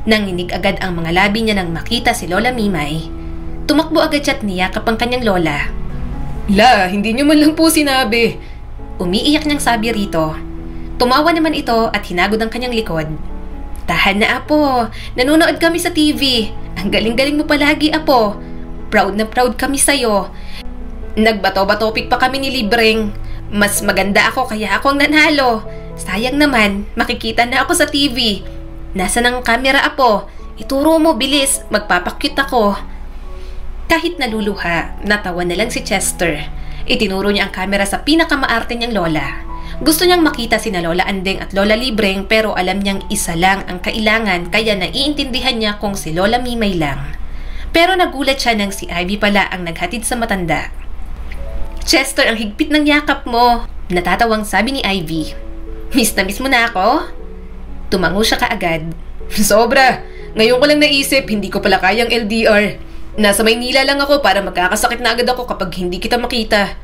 Nanginig agad ang mga labi niya nang makita si Lola Mimay. Tumakbo agad siya at niyakap ang kanyang lola. La, hindi niyo man lang po sinabi. Umiiyak niyang sabi rito. Tumawa naman ito at hinagod ang kanyang likod. Tahan na, Apo. Nanonood kami sa TV. Ang galing-galing mo palagi, Apo. Proud na proud kami sa'yo. Nagbato-batopik pa kami ni Libreng. Mas maganda ako kaya ako ang nanalo. Sayang naman, makikita na ako sa TV. Nasaan ang camera, Apo? Ituro mo, bilis. Magpapakyut ako. Kahit naluluha, natawa na lang si Chester. Itinuro niya ang camera sa pinakamaarte niyang lola. Gusto niyang makita sina Lola Andeng at Lola Libreng pero alam niyang isa lang ang kailangan kaya naiintindihan niya kung si Lola Mimay lang. Pero nagulat siya nang si Ivy pala ang naghatid sa matanda. Chester, ang higpit ng yakap mo, natatawang sabi ni Ivy. Miss na miss mo na ako? Tumango siya kaagad. Sobra! Ngayon ko lang naisip, hindi ko pala kayang LDR. Nasa Maynila lang ako para magkakasakit na agad ako kapag hindi kita makita.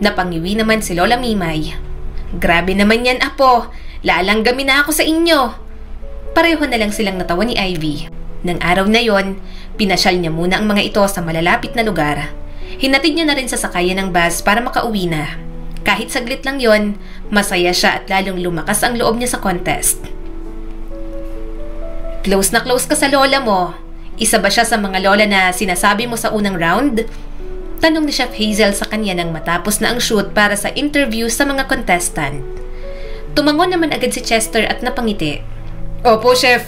Napangiwi naman si Lola Mimay. Grabe naman yan, Apo. Lalanggamin na ako sa inyo. Pareho na lang silang natawa ni Ivy. Nang araw na yon, pinasyal niya muna ang mga ito sa malalapit na lugar. Hinatid niya na rin sa sakayan ng bus para makauwi na. Kahit saglit lang yon, masaya siya at lalong lumakas ang loob niya sa contest. Close na close ka sa lola mo. Isa ba siya sa mga lola na sinasabi mo sa unang round? Tanong ni Chef Hazel sa kanya nang matapos na ang shoot para sa interview sa mga contestant. Tumangon naman agad si Chester at napangiti. Opo, Chef.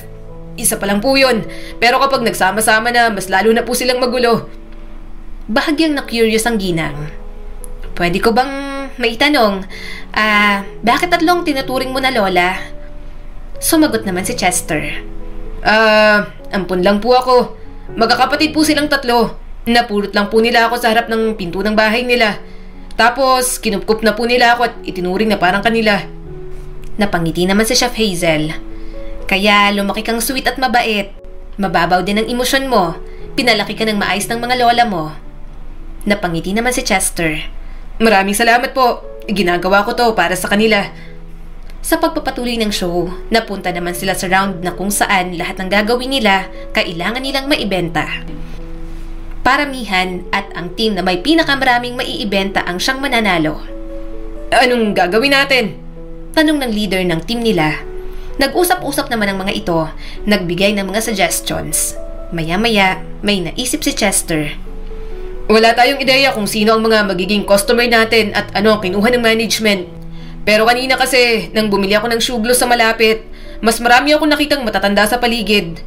isa pa lang po yun. Pero kapag nagsama-sama na, mas lalo na po silang magulo. Bahagyang na-curious ang ginang. Pwede ko bang maitanong, bakit tatlong tinuturing mo na lola? Sumagot naman si Chester. Ampun lang po ako. Magkakapatid po silang tatlo. Napulot lang po nila ako sa harap ng pinto ng bahay nila. Tapos, kinupkup na po nila ako at itinuring na parang kanila. Napangiti naman si Chef Hazel. Kaya lumaki kang sweet at mabait. Mababaw din ang emosyon mo. Pinalaki ka ng maayos ng mga lola mo. Napangiti naman si Chester. Maraming salamat po. Ginagawa ko to para sa kanila. Sa pagpapatuloy ng show, napunta naman sila sa round na kung saan lahat ng gagawin nila, kailangan nilang maibenta. Paramihan at ang team na may pinakamaraming maiibenta ang siyang mananalo. Anong gagawin natin? Tanong ng leader ng team nila. Nag-usap-usap naman ang mga ito, nagbigay ng mga suggestions. Maya-maya, may naisip si Chester. Wala tayong ideya kung sino ang mga magiging customer natin at ano ang kinuha ng management. Pero kanina kasi, nang bumili ako ng shuglo sa malapit, mas marami akong nakitang matatanda sa paligid.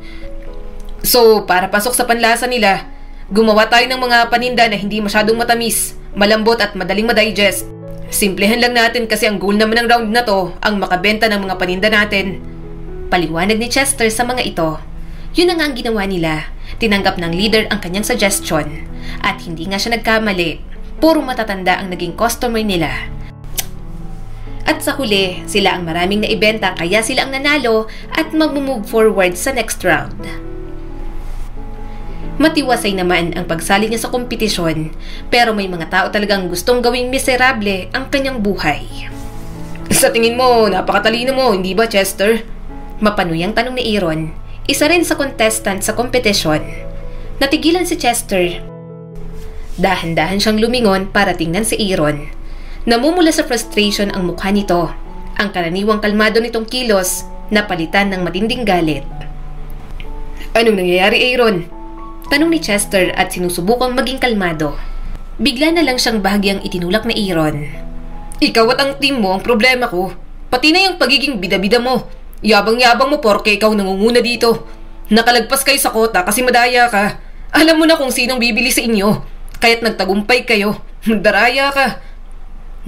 So, para pasok sa panlasa nila, gumawa tayo ng mga paninda na hindi masyadong matamis, malambot at madaling madigest. Simplehan lang natin kasi ang goal naman ng round na to ang makabenta ng mga paninda natin. Paliwanag ni Chester sa mga ito. Yun na nga ang ginawa nila. Tinanggap ng leader ang kanyang suggestion. At hindi nga siya nagkamali. Puro matatanda ang naging customer nila. At sa huli, sila ang maraming naibenta kaya sila ang nanalo at mag-move forward sa next round. Matiwasay naman ang pagsali niya sa kompetisyon, pero may mga tao talagang gustong gawing miserable ang kanyang buhay. Sa tingin mo, napakatalino mo, hindi ba, Chester? Mapanuyang tanong ni Aaron, isa rin sa contestant sa kompetisyon. Natigilan si Chester. Dahan-dahan siyang lumingon para tingnan si Aaron. Namumula sa frustration ang mukha nito. Ang karaniwang kalmado nitong kilos, napalitan ng matinding galit. Anong nangyayari, Aaron? Tanong ni Chester at sinusubukang maging kalmado. Bigla na lang siyang bahagyang itinulak na Aaron. Ikaw at ang team mo ang problema ko. Pati na yung pagiging bida-bida mo. Yabang-yabang mo porke ikaw nangunguna dito. Nakalagpas kayo sa kota kasi madaya ka. Alam mo na kung sinong bibili sa inyo. Kaya't nagtagumpay kayo. Mandaraya ka.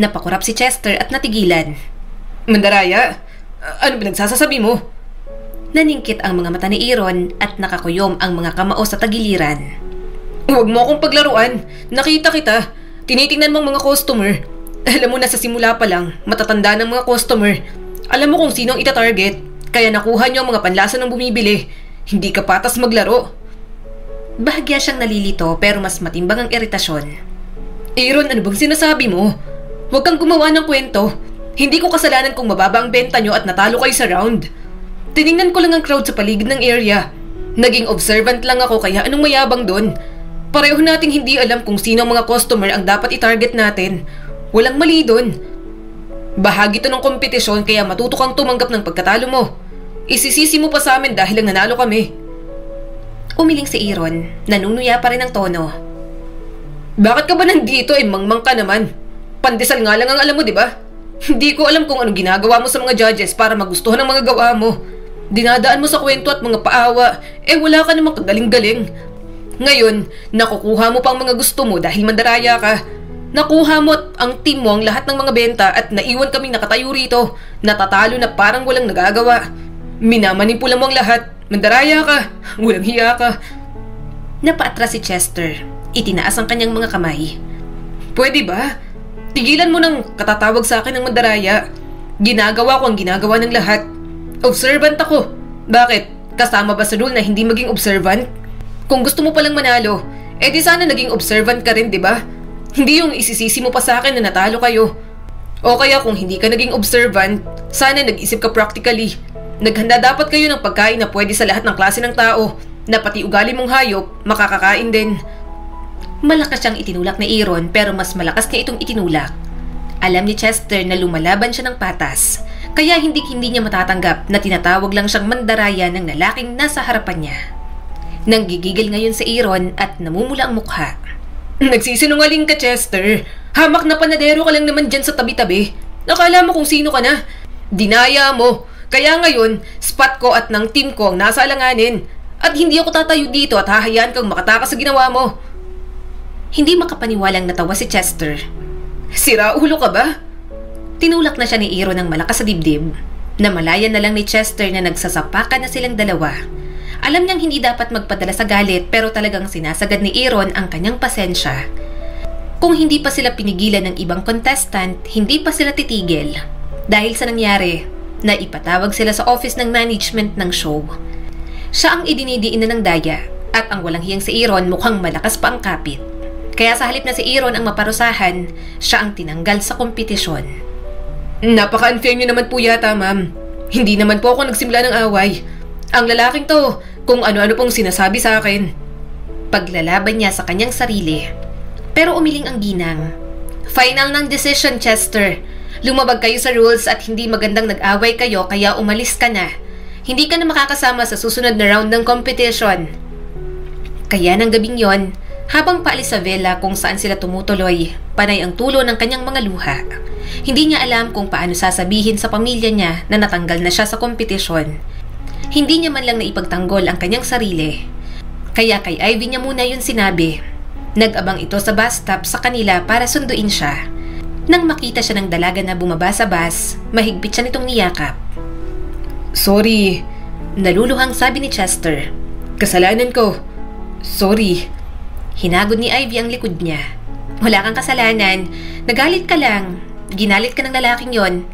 Napakurap si Chester at natigilan. Mandaraya? Ano ba nagsasasabi mo? Naningkit ang mga mata ni Aaron at nakakuyom ang mga kamao sa tagiliran. Huwag mo akong paglaruan. Nakita kita. Tinitingnan mo ang mga customer. Alam mo na sa simula pa lang, matatanda ng mga customer. Alam mo kung sinong itatarget. Kaya nakuha niyo ang mga panlasa ng bumibili. Hindi ka patas maglaro. Bahagya siyang nalilito pero mas matimbang ang iritasyon. Aaron, ano bang sinasabi mo? Huwag kang gumawa ng kwento. Hindi ko kasalanan kung mababa ang benta nyo at natalo kayo sa round. Tiningnan ko lang ang crowd sa paligid ng area. Naging observant lang ako kaya anong mayabang doon? Pareho nating hindi alam kung sino ang mga customer ang dapat i-target natin. Walang mali doon. Bahagi to ng kompetisyon kaya matuto kang tumanggap ng pagkatalo mo. Isisisi mo pa sa amin dahil lang nanalo kami. Umiling si Aaron. Nanunuya pa rin ang tono. Bakit ka ba nandito? Mangmang ka naman. Pandesal nga lang ang alam mo, di ba? Hindi ko alam kung anong ginagawa mo sa mga judges para magustuhan ang mga gawa mo. Dinadaan mo sa kwento at mga paawa, wala ka namang kagaling-galing. Ngayon, nakukuha mo pa ang mga gusto mo dahil mandaraya ka. Nakuha mo at ang team mo ang lahat ng mga benta at naiwan kaming nakatayo rito. Natatalo na parang walang nagagawa. Minamanipula mo ang lahat. Mandaraya ka. Walang hiya ka. Napaatras si Chester. Itinaas ang kanyang mga kamay. Pwede ba? Tigilan mo ng katatawag sa akin ng mandaraya. Ginagawa ko ang ginagawa ng lahat. Observant ako. Bakit? Kasama ba sa rule na hindi maging observant? Kung gusto mo palang manalo, di sana naging observant ka rin, di ba? Hindi yung isisisi mo pa sa akin na natalo kayo. O kaya kung hindi ka naging observant, sana nag-isip ka practically. Naghanda dapat kayo ng pagkain na pwede sa lahat ng klase ng tao, na pati ugali mong hayop, makakakain din. Malakas siyang itinulak ni Aaron pero mas malakas niya itong itinulak. Alam ni Chester na lumalaban siya ng patas, kaya hindi niya matatanggap na tinatawag lang siyang mandaraya ng lalaking nasa harapan niya. Nanggigigil ngayon si Aaron at namumula ang mukha. Nagsisinungaling ka, Chester. Hamak na panadero ka lang naman dyan sa tabi-tabi. Nakala mo kung sino ka na. Dinaya mo. Kaya ngayon, spot ko at ng team ko ang nasa alanganin. At hindi ako tatayo dito at hahayaan kang makatakas sa ginawa mo. Hindi makapaniwalang natawa si Chester. Sira ulo ka ba? Tinulak na siya ni Aaron ng malakas sa dibdib. Namalayan na lang ni Chester na nagsasapakan na silang dalawa. Alam niyang hindi dapat magpadala sa galit pero talagang sinasagad ni Aaron ang kanyang pasensya. Kung hindi pa sila pinigilan ng ibang contestant, hindi pa sila titigil. Dahil sa nangyari, na ipatawag sila sa office ng management ng show. Siya ang idinidiin na ng daya at ang walang hiyang si Aaron mukhang malakas pa ang kapit. Kaya sa halip na si Aaron ang maparusahan, siya ang tinanggal sa kompetisyon. Napaka-unfair niyo naman po yata, ma'am. Hindi naman po ako nagsimula ng away. Ang lalaking to, kung ano-ano pong sinasabi sa akin. Paglalaban niya sa kanyang sarili. Pero umiling ang ginang. Final ng decision, Chester. Lumabag kayo sa rules at hindi magandang nag-away kayo kaya umalis ka na. Hindi ka na makakasama sa susunod na round ng competition. Kaya ng gabing yon, habang paalis sa villa kung saan sila tumutuloy, panay ang tulo ng kanyang mga luha. Hindi niya alam kung paano sasabihin sa pamilya niya na natanggal na siya sa kompetisyon. Hindi niya man lang naipagtanggol ang kanyang sarili. Kaya kay Ivy niya muna yun sinabi. Nag-abang ito sa bus stop sa kanila para sunduin siya. Nang makita siya ng dalaga na bumaba sa bus, mahigpit siya nitong niyakap. Sorry. Naluluhang sabi ni Chester. Kasalanan ko. Sorry. Hinagod ni Ivy ang likod niya. Wala kang kasalanan. Nagalit ka lang. Ginalit ka ng lalaking yon.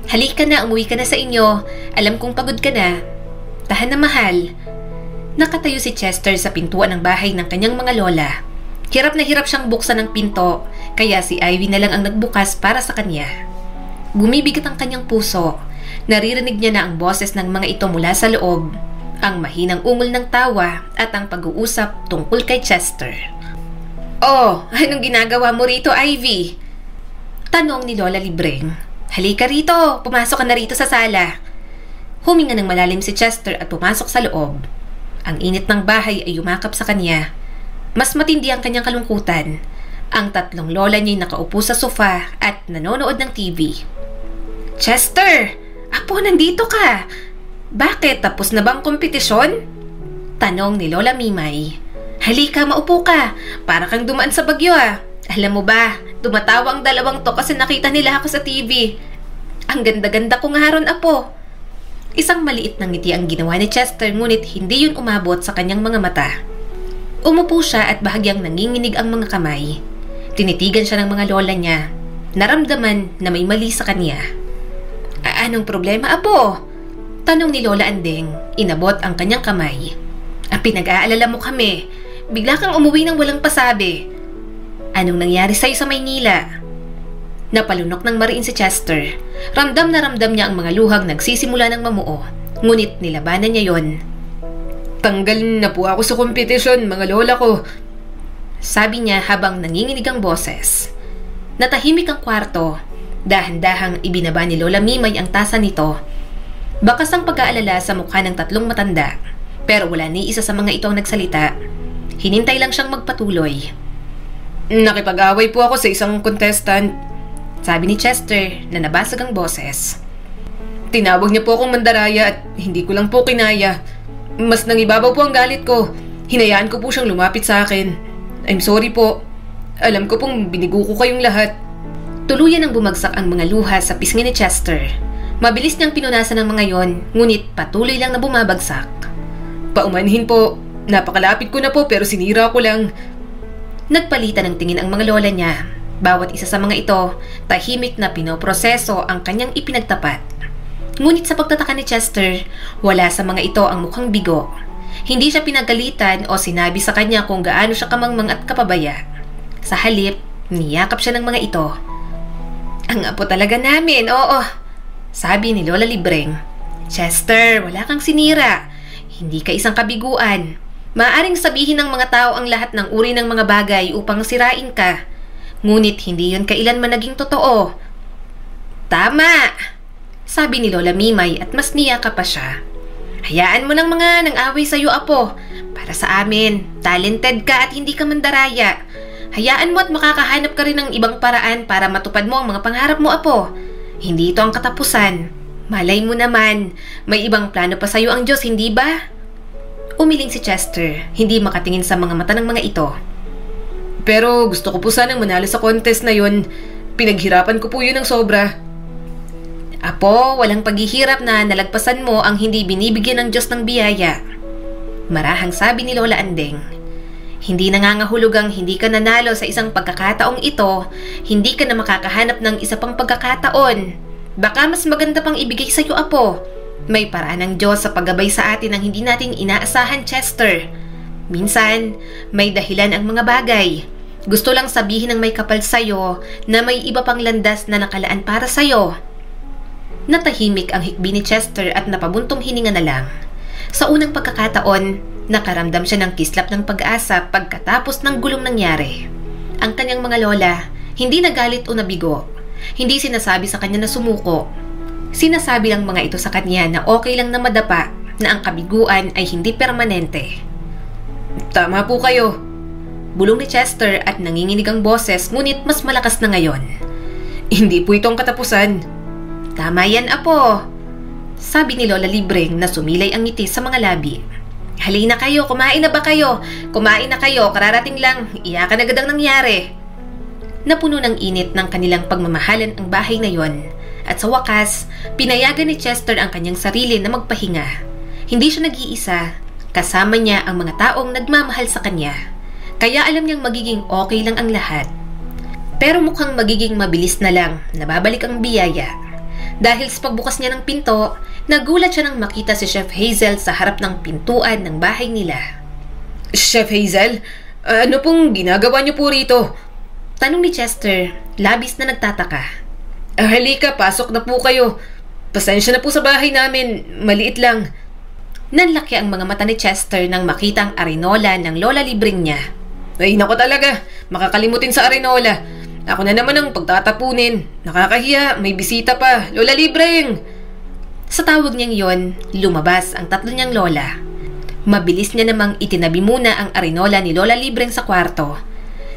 Halika na, umuwi ka na sa inyo. Alam kong pagod ka na. Tahan na mahal. Nakatayo si Chester sa pintuan ng bahay ng kanyang mga lola. Hirap na hirap siyang buksan ng pinto, kaya si Ivy na lang ang nagbukas para sa kanya. Gumibigat ang kanyang puso. Naririnig niya na ang boses ng mga ito mula sa loob, ang mahinang ungol ng tawa at ang pag-uusap tungkol kay Chester. Oh, anong ginagawa mo rito, Ivy? Tanong ni Lola Libreng. Halika rito, pumasok ka na rito sa sala. Huminga ng malalim si Chester at pumasok sa loob. Ang init ng bahay ay yumakap sa kanya. Mas matindi ang kanyang kalungkutan. Ang tatlong lola niya'y nakaupo sa sofa at nanonood ng TV. Chester! Apo, nandito ka! Bakit? Tapos na bang kompetisyon? Tanong ni Lola Mimay. Halika, maupo ka. Para kang dumaan sa bagyo ah. Alam mo ba, tumatawa ang dalawang to kasi nakita nila ako sa TV. Ang ganda-ganda ko nga ron, Apo. Isang maliit na ngiti ang ginawa ni Chester ngunit hindi yun umabot sa kanyang mga mata. Umupo siya at bahagyang nanginginig ang mga kamay. Tinitigan siya ng mga lola niya. Naramdaman na may mali sa kanya. Anong problema, Apo? Tanong ni Lola Andeng. Inabot ang kanyang kamay. Pinag-aalala mo kami. Bigla kang umuwi ng walang pasabi. Anong nangyari sa'yo sa Maynila? Napalunok ng mariin si Chester. Ramdam na ramdam niya ang mga luhang nagsisimula ng mamuo. Ngunit nilabanan niya yon. Tanggal na po ako sa kompetisyon, mga lola ko. Sabi niya habang nanginginig ang boses. Natahimik ang kwarto. Dahan-dahang ibinaba ni Lola Mimay ang tasa nito. Bakas ang pag-aalala sa mukha ng tatlong matanda. Pero wala ni isa sa mga ito ang nagsalita. Hinintay lang siyang magpatuloy. Nakipag-away po ako sa isang contestant. Sabi ni Chester na nabasag ang boses. Tinawag niya po akong mandaraya at hindi ko lang po kinaya. Mas nangibabaw po ang galit ko. Hinayaan ko po siyang lumapit sa akin. I'm sorry po. Alam ko pong binigo ko kayong lahat. Tuluyan ang bumagsak ang mga luha sa pisngi ni Chester. Mabilis niyang pinunasan ang mga yon, ngunit patuloy lang na bumabagsak. Paumanhin po. Napakalapit ko na po pero sinira ko lang. Nagpalitan ng tingin ang mga lola niya. Bawat isa sa mga ito, tahimik na pinoproseso ang kanyang ipinagtapat. Ngunit sa pagtataka ni Chester, wala sa mga ito ang mukhang bigo. Hindi siya pinagalitan o sinabi sa kanya kung gaano siya kamangmang at kapabaya. Sa halip, niyakap siya ng mga ito. Ang apo talaga namin, oo. Sabi ni Lola Libreng. Chester, wala kang sinira. Hindi ka isang kabiguan. Maaring sabihin ng mga tao ang lahat ng uri ng mga bagay upang sirain ka. Ngunit hindi yun kailanman naging totoo. Tama! Sabi ni Lola Mimay at mas niyakap pa siya. Hayaan mo ng mga nang-away sa'yo, Apo. Para sa amin, talented ka at hindi ka mandaraya. Hayaan mo at makakahanap ka rin ng ibang paraan para matupad mo ang mga pangarap mo, Apo. Hindi ito ang katapusan. Malay mo naman, may ibang plano pa sa'yo ang Diyos, hindi ba? Umiling si Chester, hindi makatingin sa mga mata ng mga ito. Pero gusto ko po sanang manalo sa contest na yun. Pinaghirapan ko po yun ng sobra. Apo, walang paghihirap na nalagpasan mo ang hindi binibigyan ng Diyos ng biyaya. Marahang sabi ni Lola Andeng. Hindi nangangahulugang hindi ka nanalo sa isang pagkakataong ito, hindi ka na makakahanap ng isa pang pagkakataon. Baka mas maganda pang ibigay sa iyo, Apo. May paraan ng Diyos sa paggabay sa atin ng hindi natin inaasahan, Chester. Minsan, may dahilan ang mga bagay. Gusto lang sabihin ng may kapal sa'yo na may iba pang landas na nakalaan para sa'yo. Natahimik ang hikbi ni Chester at napabuntong hininga na lang. Sa unang pagkakataon, nakaramdam siya ng kislap ng pag-asa pagkatapos ng gulong nangyari. Ang kanyang mga lola, hindi nagalit o nabigo. Hindi sinasabi sa kanya na sumuko. Sinasabi lang mga ito sa kanya na okay lang na madapa na ang kabiguan ay hindi permanente. Tama po kayo. Bulong ni Chester at nanginginig ang boses ngunit mas malakas na ngayon. Hindi po itong katapusan. Tama yan, Apo. Sabi ni Lola Libreng na sumilay ang ngiti sa mga labi. Halina kayo, kumain na ba kayo? Kumain na kayo, kararating lang. Iyakan agad ang nangyari. Napuno ng init ng kanilang pagmamahalan ang bahay na yon. At sa wakas, pinayagan ni Chester ang kanyang sarili na magpahinga. Hindi siya nag-iisa, kasama niya ang mga taong nagmamahal sa kanya. Kaya alam niyang magiging okay lang ang lahat. Pero mukhang magiging mabilis na lang na babalik ang biyaya. Dahil sa pagbukas niya ng pinto, nagulat siya nang makita si Chef Hazel sa harap ng pintuan ng bahay nila. Chef Hazel, ano pong ginagawa niyo po rito? Tanong ni Chester, labis na nagtataka. Halika, pasok na po kayo. Pasensya na po sa bahay namin, maliit lang. Nanlaki ang mga mata ni Chester nang makita ang arenola ng Lola Libreng niya. Ay nako talaga, makakalimutin sa arenola. Ako na naman ang pagtatapunin. Nakakahiya, may bisita pa. Lola Libreng! Sa tawag niyang yon, lumabas ang tatlo niyang lola. Mabilis niya namang itinabi muna ang arenola ni Lola Libreng sa kwarto.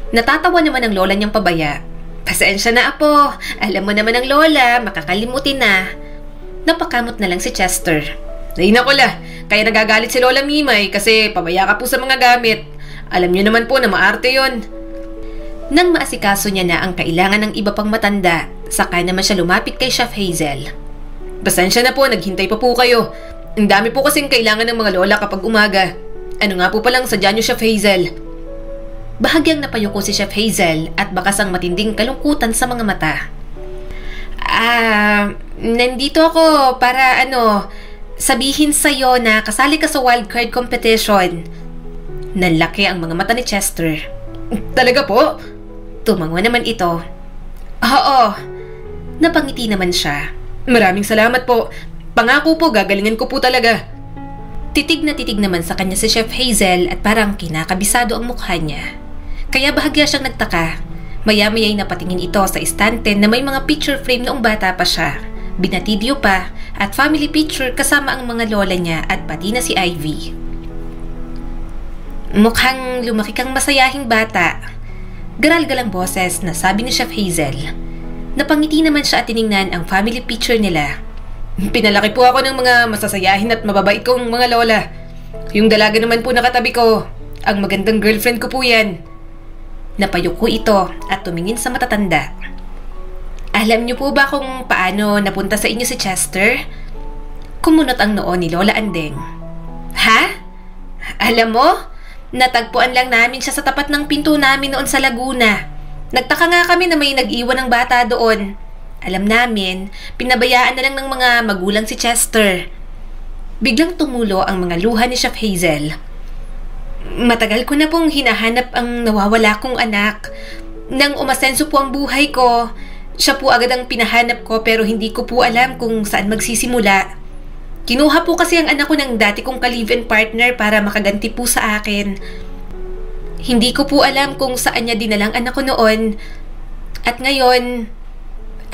Natatawa naman ang lola niyang pabaya. Pasensya na, Apo. Alam mo naman ang lola, makakalimutin na. Napakamot na lang si Chester. Ay nako la, kaya nagagalit si Lola Mimay kasi pabaya ka po sa mga gamit. Alam niyo naman po na maarte yon. Nang maasikaso niya na ang kailangan ng iba pang matanda, saka naman siya lumapit kay Chef Hazel. Pasensya na po, naghintay pa po kayo. Ang dami po kasing kailangan ng mga lola kapag umaga. Ano nga po palang sadya niyo, Chef Hazel? Bahagyang napayuko si Chef Hazel at bakas ang matinding kalungkutan sa mga mata. Nandito ako para sabihin sa'yo na kasali ka sa wildcard competition. Nanlaki ang mga mata ni Chester. Talaga po? Tumango naman ito. Oo. Napangiti naman siya. Maraming salamat po. Pangako po, gagalingan ko po talaga. Titig na titig naman sa kanya si Chef Hazel at parang kinakabisado ang mukha niya. Kaya bahagya siyang nagtaka. Maya-maya'y napatingin ito sa istante na may mga picture frame noong bata pa siya, binatidyo pa, at family picture kasama ang mga lola niya at pati na si Ivy. Mukhang lumaki kang masayahing bata. Garal-galang boses na sabi ni Chef Hazel. Napangiti naman siya at tiningnan ang family picture nila. Pinalaki po ako ng mga masasayahin at mababait kong mga lola. Yung dalaga naman po nakatabi ko, ang magandang girlfriend ko po yan. Napayuko ito at tumingin sa matatanda. Alam niyo po ba kung paano napunta sa inyo si Chester? Kumunot ang noo ni Lola Andeng. Ha? Alam mo? Natagpuan lang namin siya sa tapat ng pinto namin noon sa Laguna. Nagtaka nga kami na may nag-iwan ng bata doon. Alam namin, pinabayaan na lang ng mga magulang si Chester. Biglang tumulo ang mga luha ni Chef Hazel. Matagal ko na pong hinahanap ang nawawala kong anak. Nang umasenso po ang buhay ko, siya po agad ang pinahanap ko pero hindi ko po alam kung saan magsisimula. Kinuha po kasi ang anak ko ng dati kong ka-live-in partner para makaganti po sa akin. Hindi ko po alam kung saan niya dinalang anak ko noon. At ngayon,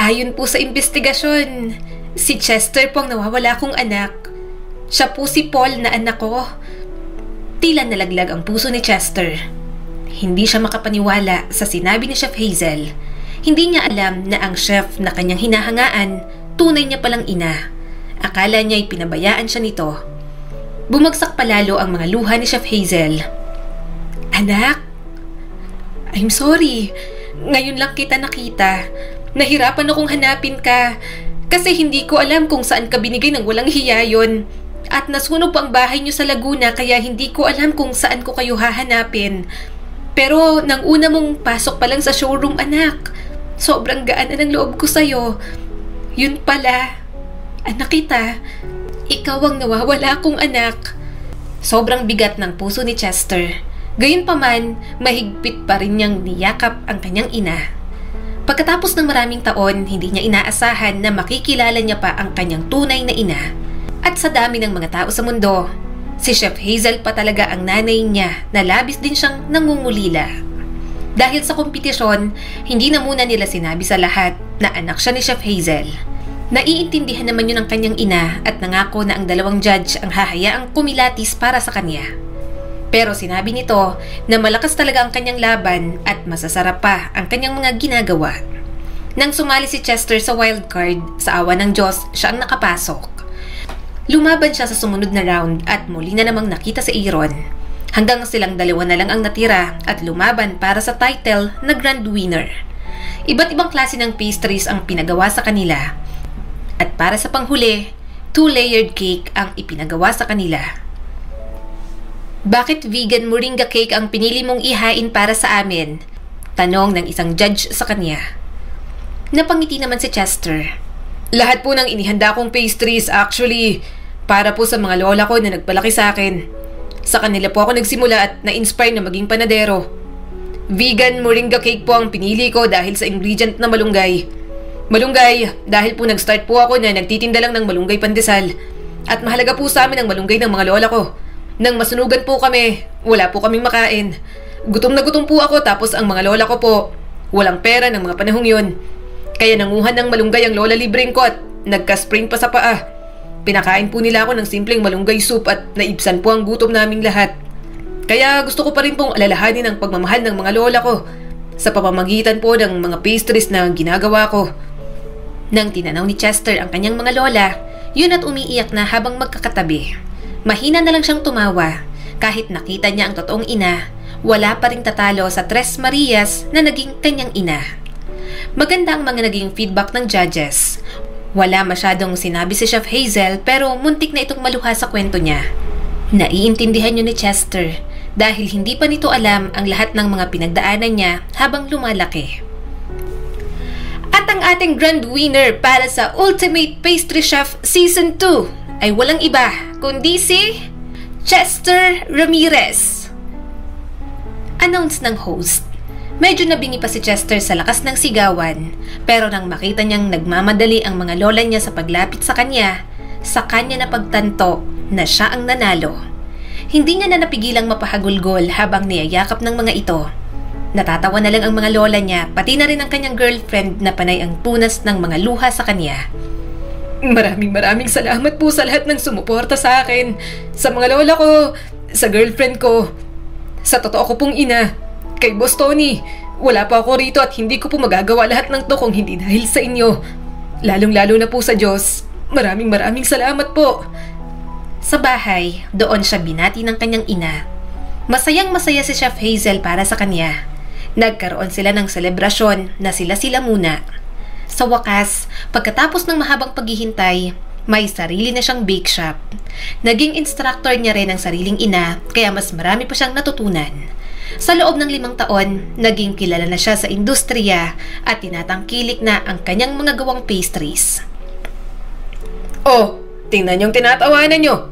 ayon po sa investigasyon, si Chester po ang nawawala kong anak. Siya po si Paul na anak ko. Tila nalaglag ang puso ni Chester. Hindi siya makapaniwala sa sinabi ni Chef Hazel. Hindi niya alam na ang chef na kanyang hinahangaan, tunay niya palang ina. Akala niya'y pinabayaan siya nito. Bumagsak palalo ang mga luha ni Chef Hazel. Anak, I'm sorry. Ngayon lang kita nakita. Nahirapan akong hanapin ka kasi hindi ko alam kung saan ka binigay ng walang hiya yun. At nasunog pa ang bahay niyo sa Laguna kaya hindi ko alam kung saan ko kayo hahanapin. Pero nang una mong pasok pa lang sa showroom, anak, sobrang gaan na ng loob ko sa'yo. Yun pala, anak kita, ikaw ang nawawala kong anak. Sobrang bigat ng puso ni Chester. Gayunpaman, mahigpit pa rin niyang niyakap ang kanyang ina. Pagkatapos ng maraming taon, hindi niya inaasahan na makikilala niya pa ang kanyang tunay na ina. At sa dami ng mga tao sa mundo, si Chef Hazel pa talaga ang nanay niya na labis din siyang nangungulila. Dahil sa kompetisyon, hindi na muna nila sinabi sa lahat na anak siya ni Chef Hazel. Naiintindihan naman yun ng kanyang ina at nangako na ang dalawang judge ang hahayaang kumilatis para sa kanya. Pero sinabi nito na malakas talaga ang kanyang laban at masasarap pa ang kanyang mga ginagawa. Nang sumali si Chester sa wildcard, sa awa ng Diyos, siya ang nakapasok. Lumaban siya sa sumunod na round at muli na namang nakita si Aaron. Hanggang silang dalawa na lang ang natira at lumaban para sa title na Grand Winner. Iba't ibang klase ng pastries ang pinagawa sa kanila. At para sa panghuli, 2-layered cake ang ipinagawa sa kanila. Bakit vegan moringa cake ang pinili mong ihain para sa amin? Tanong ng isang judge sa kanya. Napangiti naman si Chester. Lahat po ng inihanda kong pastries actually para po sa mga lola ko na nagpalaki sa akin. Sa kanila po ako nagsimula at na-inspire na maging panadero. Vegan moringa cake po ang pinili ko dahil sa ingredient na malunggay. Malunggay dahil po nag-start po ako na nagtitinda lang ng malunggay pandesal. At mahalaga po sa amin ang malunggay ng mga lola ko. Nang masunugan po kami, wala po kaming makain. Gutom na gutom po ako tapos ang mga lola ko po, walang pera ng mga panahong yun. Kaya nanguhan ng malunggay ang lola libreng ko at nagka-sprain pa sa paa. Pinakain po nila ako ng simpleng malunggay soup at naibsan po ang gutom naming lahat. Kaya gusto ko pa rin pong alalahanin ang pagmamahal ng mga lola ko sa pamamagitan po ng mga pastries na ginagawa ko. Nang tinanaw ni Chester ang kanyang mga lola, yun at umiiyak na habang magkakatabi. Mahina na lang siyang tumawa. Kahit nakita niya ang totoong ina, wala pa ring tatalo sa Tres Marias na naging kanyang ina. Maganda ang mga naging feedback ng judges. Wala masyadong sinabi si Chef Hazel pero muntik na itong maluha sa kwento niya. Naiintindihan niyo ni Chester dahil hindi pa nito alam ang lahat ng mga pinagdaanan niya habang lumalaki. At ang ating grand winner para sa Ultimate Pastry Chef Season 2 ay walang iba kundi si Chester Ramirez. Announce ng host. Medyo nabingi pa si Chester sa lakas ng sigawan, pero nang makita niyang nagmamadali ang mga lola niya sa paglapit sa kanya na pagtanto na siya ang nanalo. Hindi niya na napigilang mapahagulgol habang niyayakap ng mga ito. Natatawa na lang ang mga lola niya, pati na rin ang kanyang girlfriend na panay ang tunas ng mga luha sa kanya. Maraming salamat po sa lahat ng sumuporta sa akin, sa mga lola ko, sa girlfriend ko, sa totoo ko pong ina, kay Boss Tony. Wala pa ako rito at hindi ko po magagawa lahat ng to kung hindi dahil sa inyo. Lalong-lalo na po sa Diyos. Maraming salamat po. Sa bahay, doon siya binati ng kanyang ina. Masayang-masaya si Chef Hazel para sa kanya. Nagkaroon sila ng selebrasyon na sila-sila muna. Sa wakas, pagkatapos ng mahabang paghihintay, may sarili na siyang bake shop. Naging instructor niya rin ang sariling ina, kaya mas marami pa siyang natutunan. Sa loob ng 5 taon, naging kilala na siya sa industriya at tinatangkilik na ang kanyang mga gawang pastries. Oh, tingnan yung tinatawanan nyo!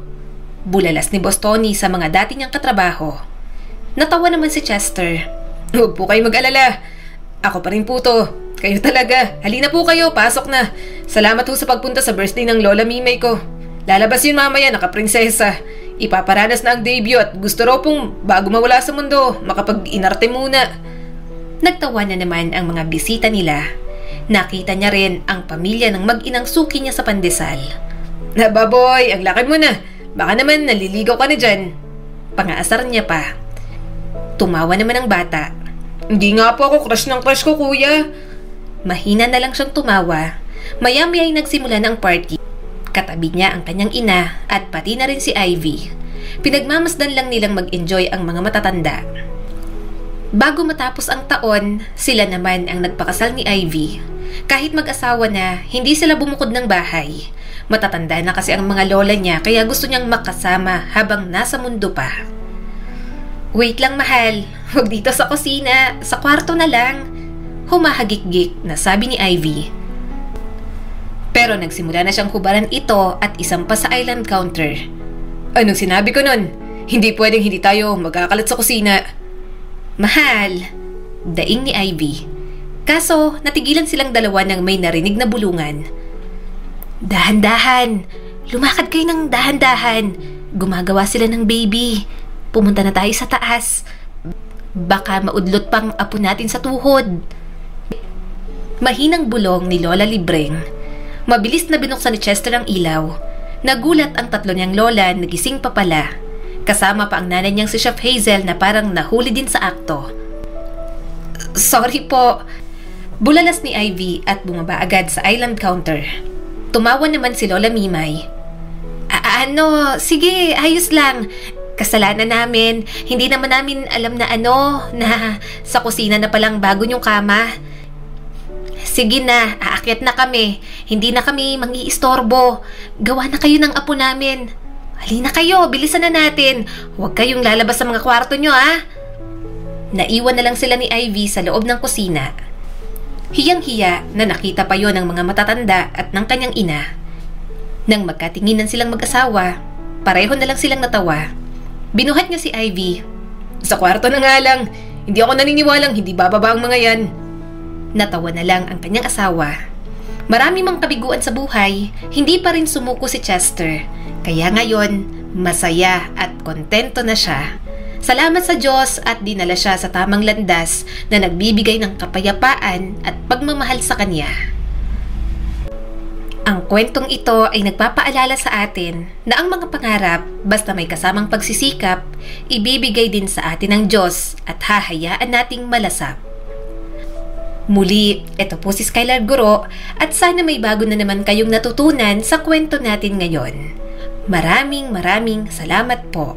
Bulalas ni Boss Tony sa mga dati niyang katrabaho. Natawa naman si Chester. Huwag po kayo mag-alala. Ako pa rin po to. Kayo talaga. Halina po kayo, pasok na. Salamat po sa pagpunta sa birthday ng Lola Mimay ko. Lalabas yun mamaya, nakaprinsesa. Ipaparanas na ang debut at gusto raw pong bago mawala sa mundo, makapag-inarte muna. Nagtawa na naman ang mga bisita nila. Nakita niya rin ang pamilya ng mag-inang suki niya sa pandesal. Nababoy, ang laki mo na. Baka naman naliligaw ka na dyan. Pangaasar niya pa. Tumawa naman ang bata. Hindi nga po ako crush ng crush ko, kuya. Mahina na lang siyang tumawa. Maya-maya ay nagsimula ng party. Katabi niya ang kanyang ina at pati na rin si Ivy. Pinagmamasdan lang nilang mag-enjoy ang mga matatanda. Bago matapos ang taon, sila naman ang nagpakasal ni Ivy. Kahit mag-asawa na, hindi sila bumukod ng bahay. Matatanda na kasi ang mga lola niya kaya gusto niyang makasama habang nasa mundo pa. Wait lang mahal, huwag dito sa kusina, sa kwarto na lang. Humahagik-gik na sabi ni Ivy. Pero nagsimula na siyang hubaran ito at isampa sa island counter. Anong sinabi ko nun? Hindi pwedeng hindi tayo magkakalat sa kusina. Mahal, daing ni Ivy. Kaso natigilan silang dalawa nang may narinig na bulungan. Dahan-dahan, lumakad kayo ng dahan-dahan. Gumagawa sila ng baby. Pumunta na tayo sa taas. Baka maudlot pang apo natin sa tuhod. Mahinang bulong ni Lola Libreng. Mabilis na binuksan ni Chester ang ilaw. Nagulat ang tatlo niyang lola, nagising pa pala. Kasama pa ang nanay niyang si Chef Hazel na parang nahuli din sa akto. Sorry po. Bulalas ni Ivy at bumaba agad sa island counter. Tumawa naman si Lola Mimay. Sige, ayos lang. Kasalanan namin. Hindi naman namin alam na sa kusina na palang bago yung kama. Sige na, aakyat na kami. Hindi na kami mangiistorbo. Gawa na kayo ng apo namin. Halina kayo, bilisan na natin. Huwag kayong lalabas sa mga kwarto nyo, ha? Naiwan na lang sila ni Ivy sa loob ng kusina. Hiyang-hiya na nakita pa yon ng mga matatanda at ng kanyang ina. Nang magkatinginan silang mag-asawa, pareho na lang silang natawa. Binuhat niya si Ivy. Sa kwarto na nga lang. Hindi ako naniniwalang hindi bababa ang mga yan. Natawa na lang ang kanyang asawa. Marami mang kabiguan sa buhay, hindi pa rin sumuko si Chester. Kaya ngayon, masaya at kontento na siya. Salamat sa Diyos at dinala siya sa tamang landas na nagbibigay ng kapayapaan at pagmamahal sa kanya. Ang kwentong ito ay nagpapaalala sa atin na ang mga pangarap, basta may kasamang pagsisikap, ibibigay din sa atin ng Diyos at hahayaan nating malasap. Muli, ito po si Skylar Guro at sana may bago na naman kayong natutunan sa kwento natin ngayon. Maraming salamat po.